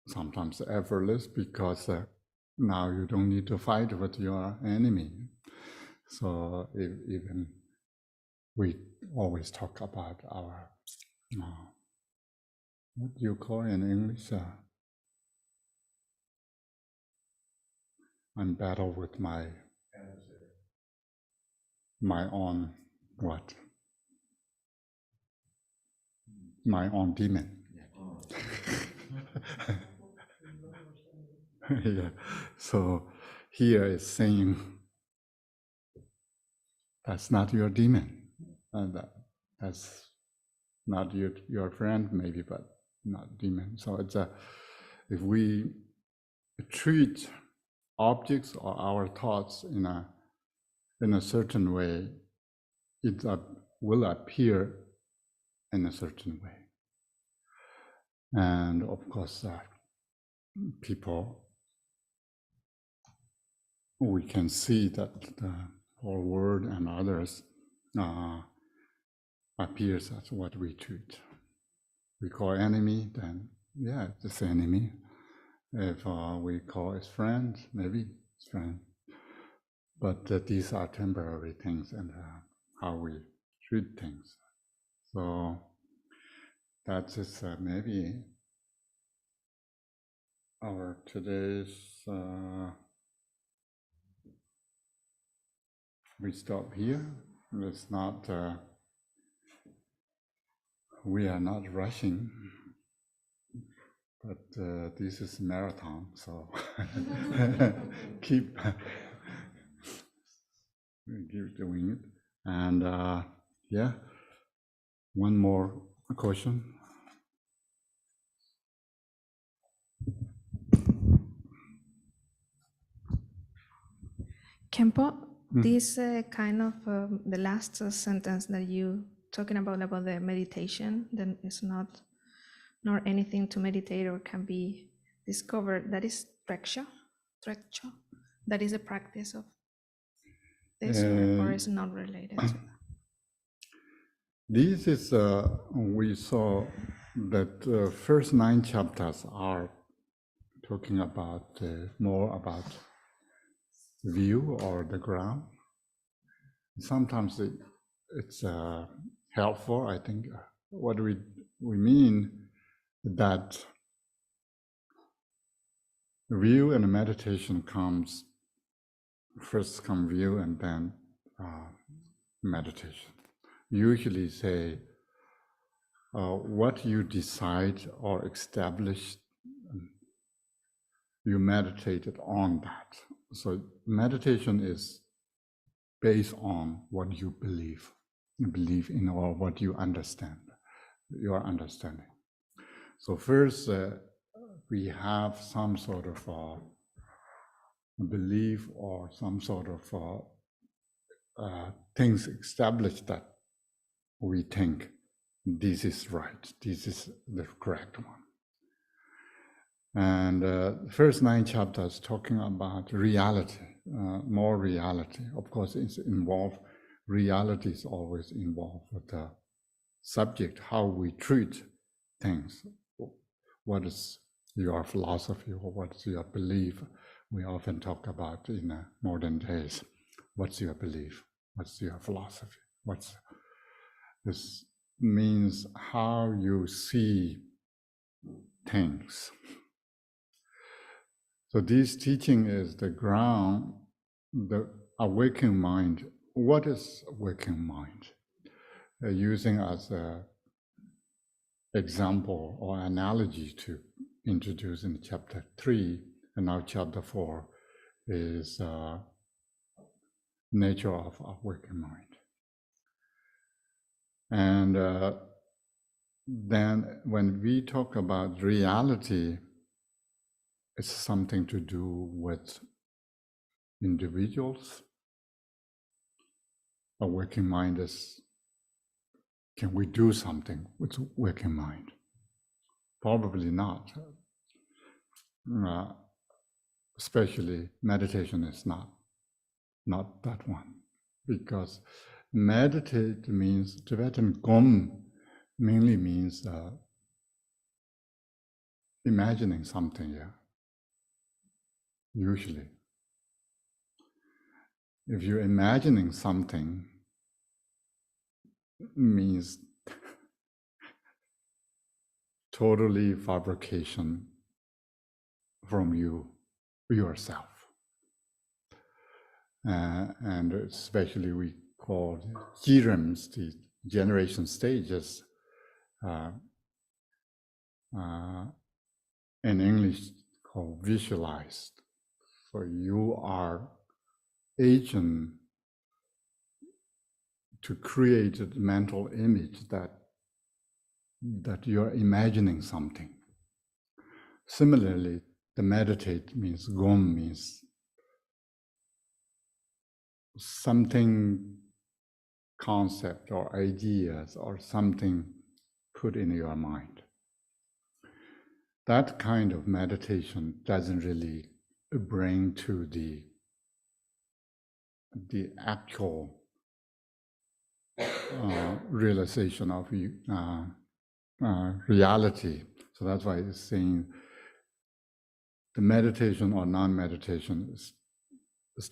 sometimes effortless, because now you don't need to fight with your enemy. So even we always talk about our what do you call in English? I'm battle with my own what? My own demon. Yeah. So here is saying that's not your demon, and that's not your friend maybe, but not demon. So it's if we treat objects or our thoughts in a certain way, it will appear in a certain way. And of course, people, we can see that the whole world and others appears as what we treat. We call enemy, then yeah, it's enemy. If we call it friend, maybe it's friend. But these are temporary things, and how we treat things. So that is maybe our today's. We stop here. It's not. We are not rushing, but this is marathon, so keep doing it. And yeah, one more question. Khenpo, this kind of the last sentence that you talking about the meditation, then it's not nor anything to meditate or can be discovered. That is treksha. That is a practice of this, or is not related to that. This is we saw that first 9 chapters are talking about more about view or the ground. Sometimes it's helpful, I think. What we mean that view and meditation comes first, come view and then meditation. Usually say what you decide or establish, you meditated on that. So meditation is based on what you believe in, or what you understand, your understanding. So first, we have some sort of belief or some sort of things established that we think this is right, this is the correct one. And first 9 chapters talking about reality, more reality. Of course, it's involved, reality is always involved with the subject, how we treat things. What is your philosophy, or what's your belief? We often talk about in modern days, what's your belief? What's your philosophy? This means how you see things. So this teaching is the ground, the awakened mind. What is awakened mind? Using as an example or analogy to introduced in chapter 3, and now chapter 4 is nature of our working mind. And then when we talk about reality, it's something to do with individuals. A working mind is, can we do something with working mind? Probably not. Especially meditation is not that one. Because meditate means, Tibetan Gom mainly means imagining something, yeah. Usually. If you're imagining something, means totally fabrication from yourself. And especially we call jirems, the generation stages, in English called visualized. So you are agent to create a mental image that you're imagining something. Similarly, the meditate means gom means something, concept or ideas or something put in your mind. That kind of meditation doesn't really bring to the actual realization of reality. So that's why it's saying the meditation or non-meditation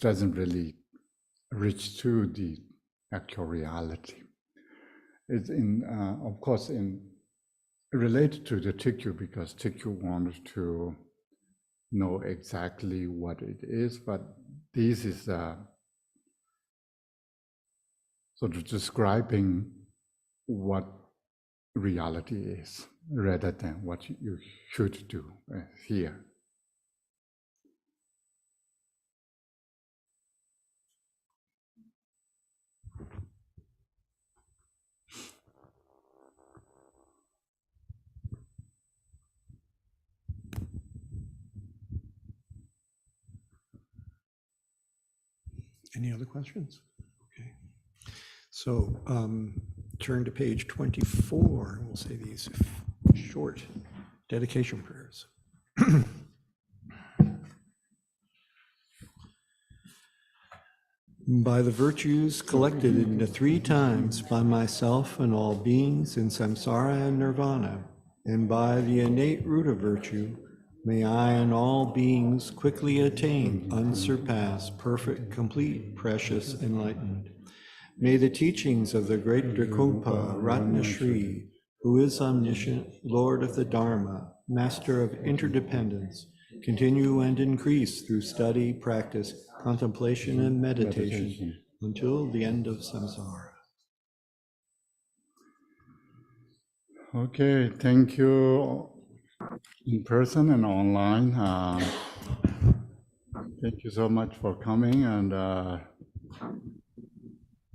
doesn't really reach to the actual reality. It's of course, related to the Tikyu, because Tikyu wanted to know exactly what it is, but this is sort of describing what reality is, rather than what you should do here. Any other questions? Okay. So turn to page 24. We'll say these short dedication prayers. By the virtues collected into 3 times by myself and all beings in samsara and nirvana, and by the innate root of virtue, may I and all beings quickly attain unsurpassed, perfect, complete, precious enlightenment. May the teachings of the great Drikungpa Ratnashri, who is omniscient, Lord of the Dharma, Master of interdependence, continue and increase through study, practice, contemplation, and meditation until the end of samsara. Okay, thank you in person and online. Thank you so much for coming, and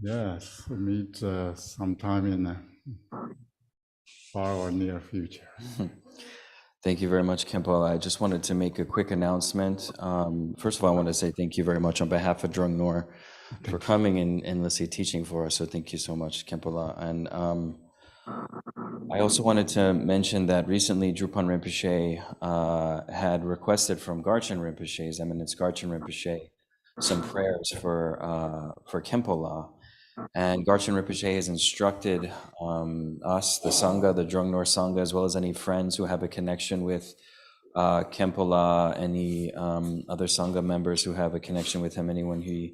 yes, we'll meet sometime in the far or near future. Thank you very much, Khenpo. I just wanted to make a quick announcement. First of all, I want to say thank you very much on behalf of Drung Nor for coming and endlessly teaching for us. So thank you so much, Khenpo. And I also wanted to mention that recently Drupal Rinpoche had requested from Garchen Rinpoche, His Eminence Garchen Rinpoche, some prayers for Khenpo. And Garchen Rinpoche has instructed us, the Sangha, the Drung Nor Sangha, as well as any friends who have a connection with Khenpo, any other Sangha members who have a connection with him, anyone who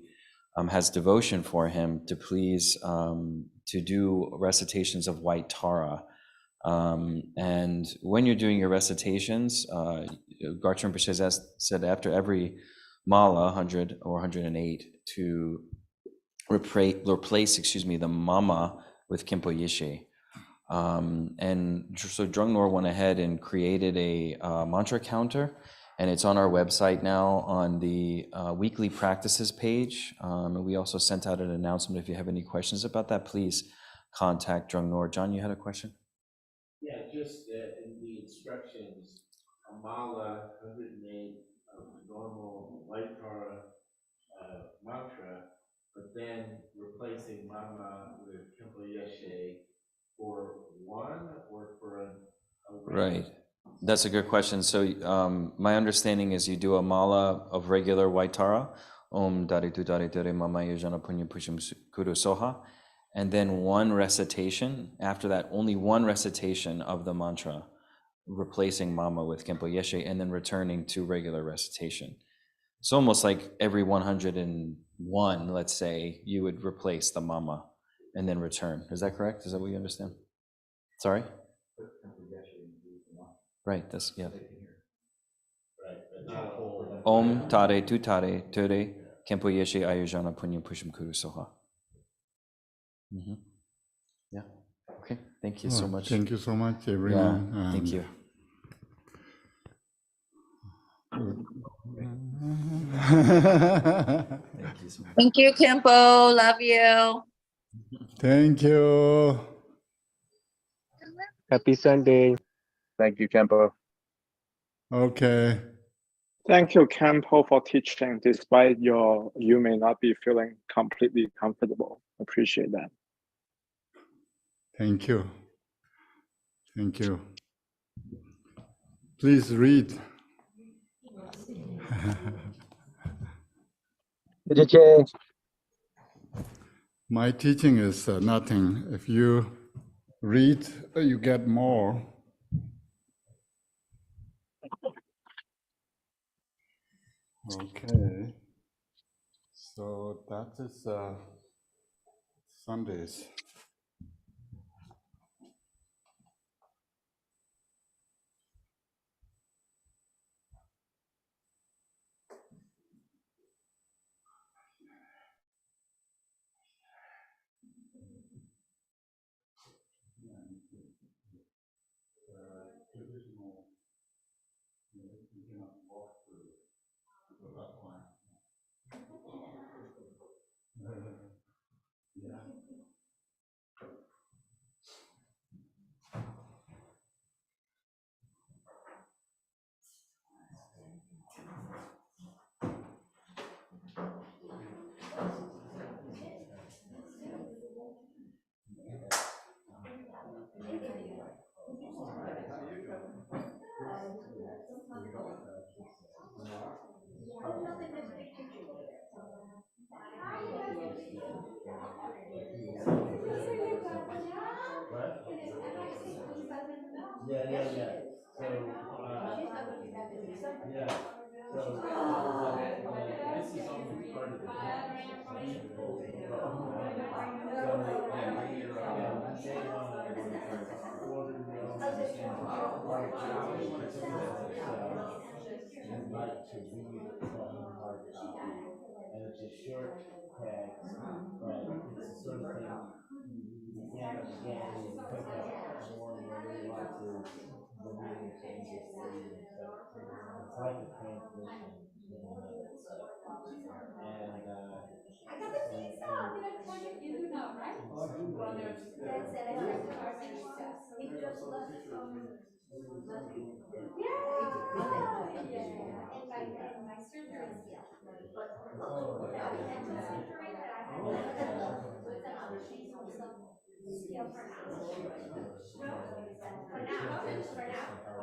has devotion for him, to please to do recitations of White Tara. And when you're doing your recitations, Garchen Rinpoche has said after every mala, 100 or 108, to replace the mama with Khenpo Yeshi. And so Drungnor went ahead and created a mantra counter, and it's on our website now on the weekly practices page. And we also sent out an announcement. If you have any questions about that, please contact Drungnor. John, you had a question? Yeah, just in the instructions, a mala, 108 of the normal white Tara mantra, but then replacing mama with Khenpo Yeshi for one or for a Right. That's a good question. So my understanding is you do a mala of regular white Tara, Om Dari Tu Dari Tere Mama Yajana Punya Pushim Kuru Soha, and then one recitation. After that, only one recitation of the mantra, replacing Mama with Khenpo Yeshe, and then returning to regular recitation. It's almost like every 101, let's say, you would replace the Mama and then return. Is that correct? Is that what you understand? Sorry? Right, that's, yeah. Om Tare Tu Tare Ture Khenpo Yeshe Ayurjana Punya Pushim Kuru Soha. Yeah. Okay. Thank you so much. Thank you so much, everyone. Yeah, thank you. Thank you so much. Thank you, Khenpo. Love you. Thank you. Happy Sunday. Thank you, Khenpo. Okay. Thank you, Khenpo, for teaching, despite you may not be feeling completely comfortable. Appreciate that. Thank you. Thank you. Please read. My teaching is nothing. If you read, you get more. Okay. So that is Sundays. And it's a short text, but it's the sort of thing again and again you pick up more and more nuances, the meaning changes slightly. It's like a translation, and I got the pizza. Did I plug it? You do not, right? That's it. I tried to charge it. It just left. Yeah. And my surgery is still. But the dental surgery that I had done, so it's an option. So still for now.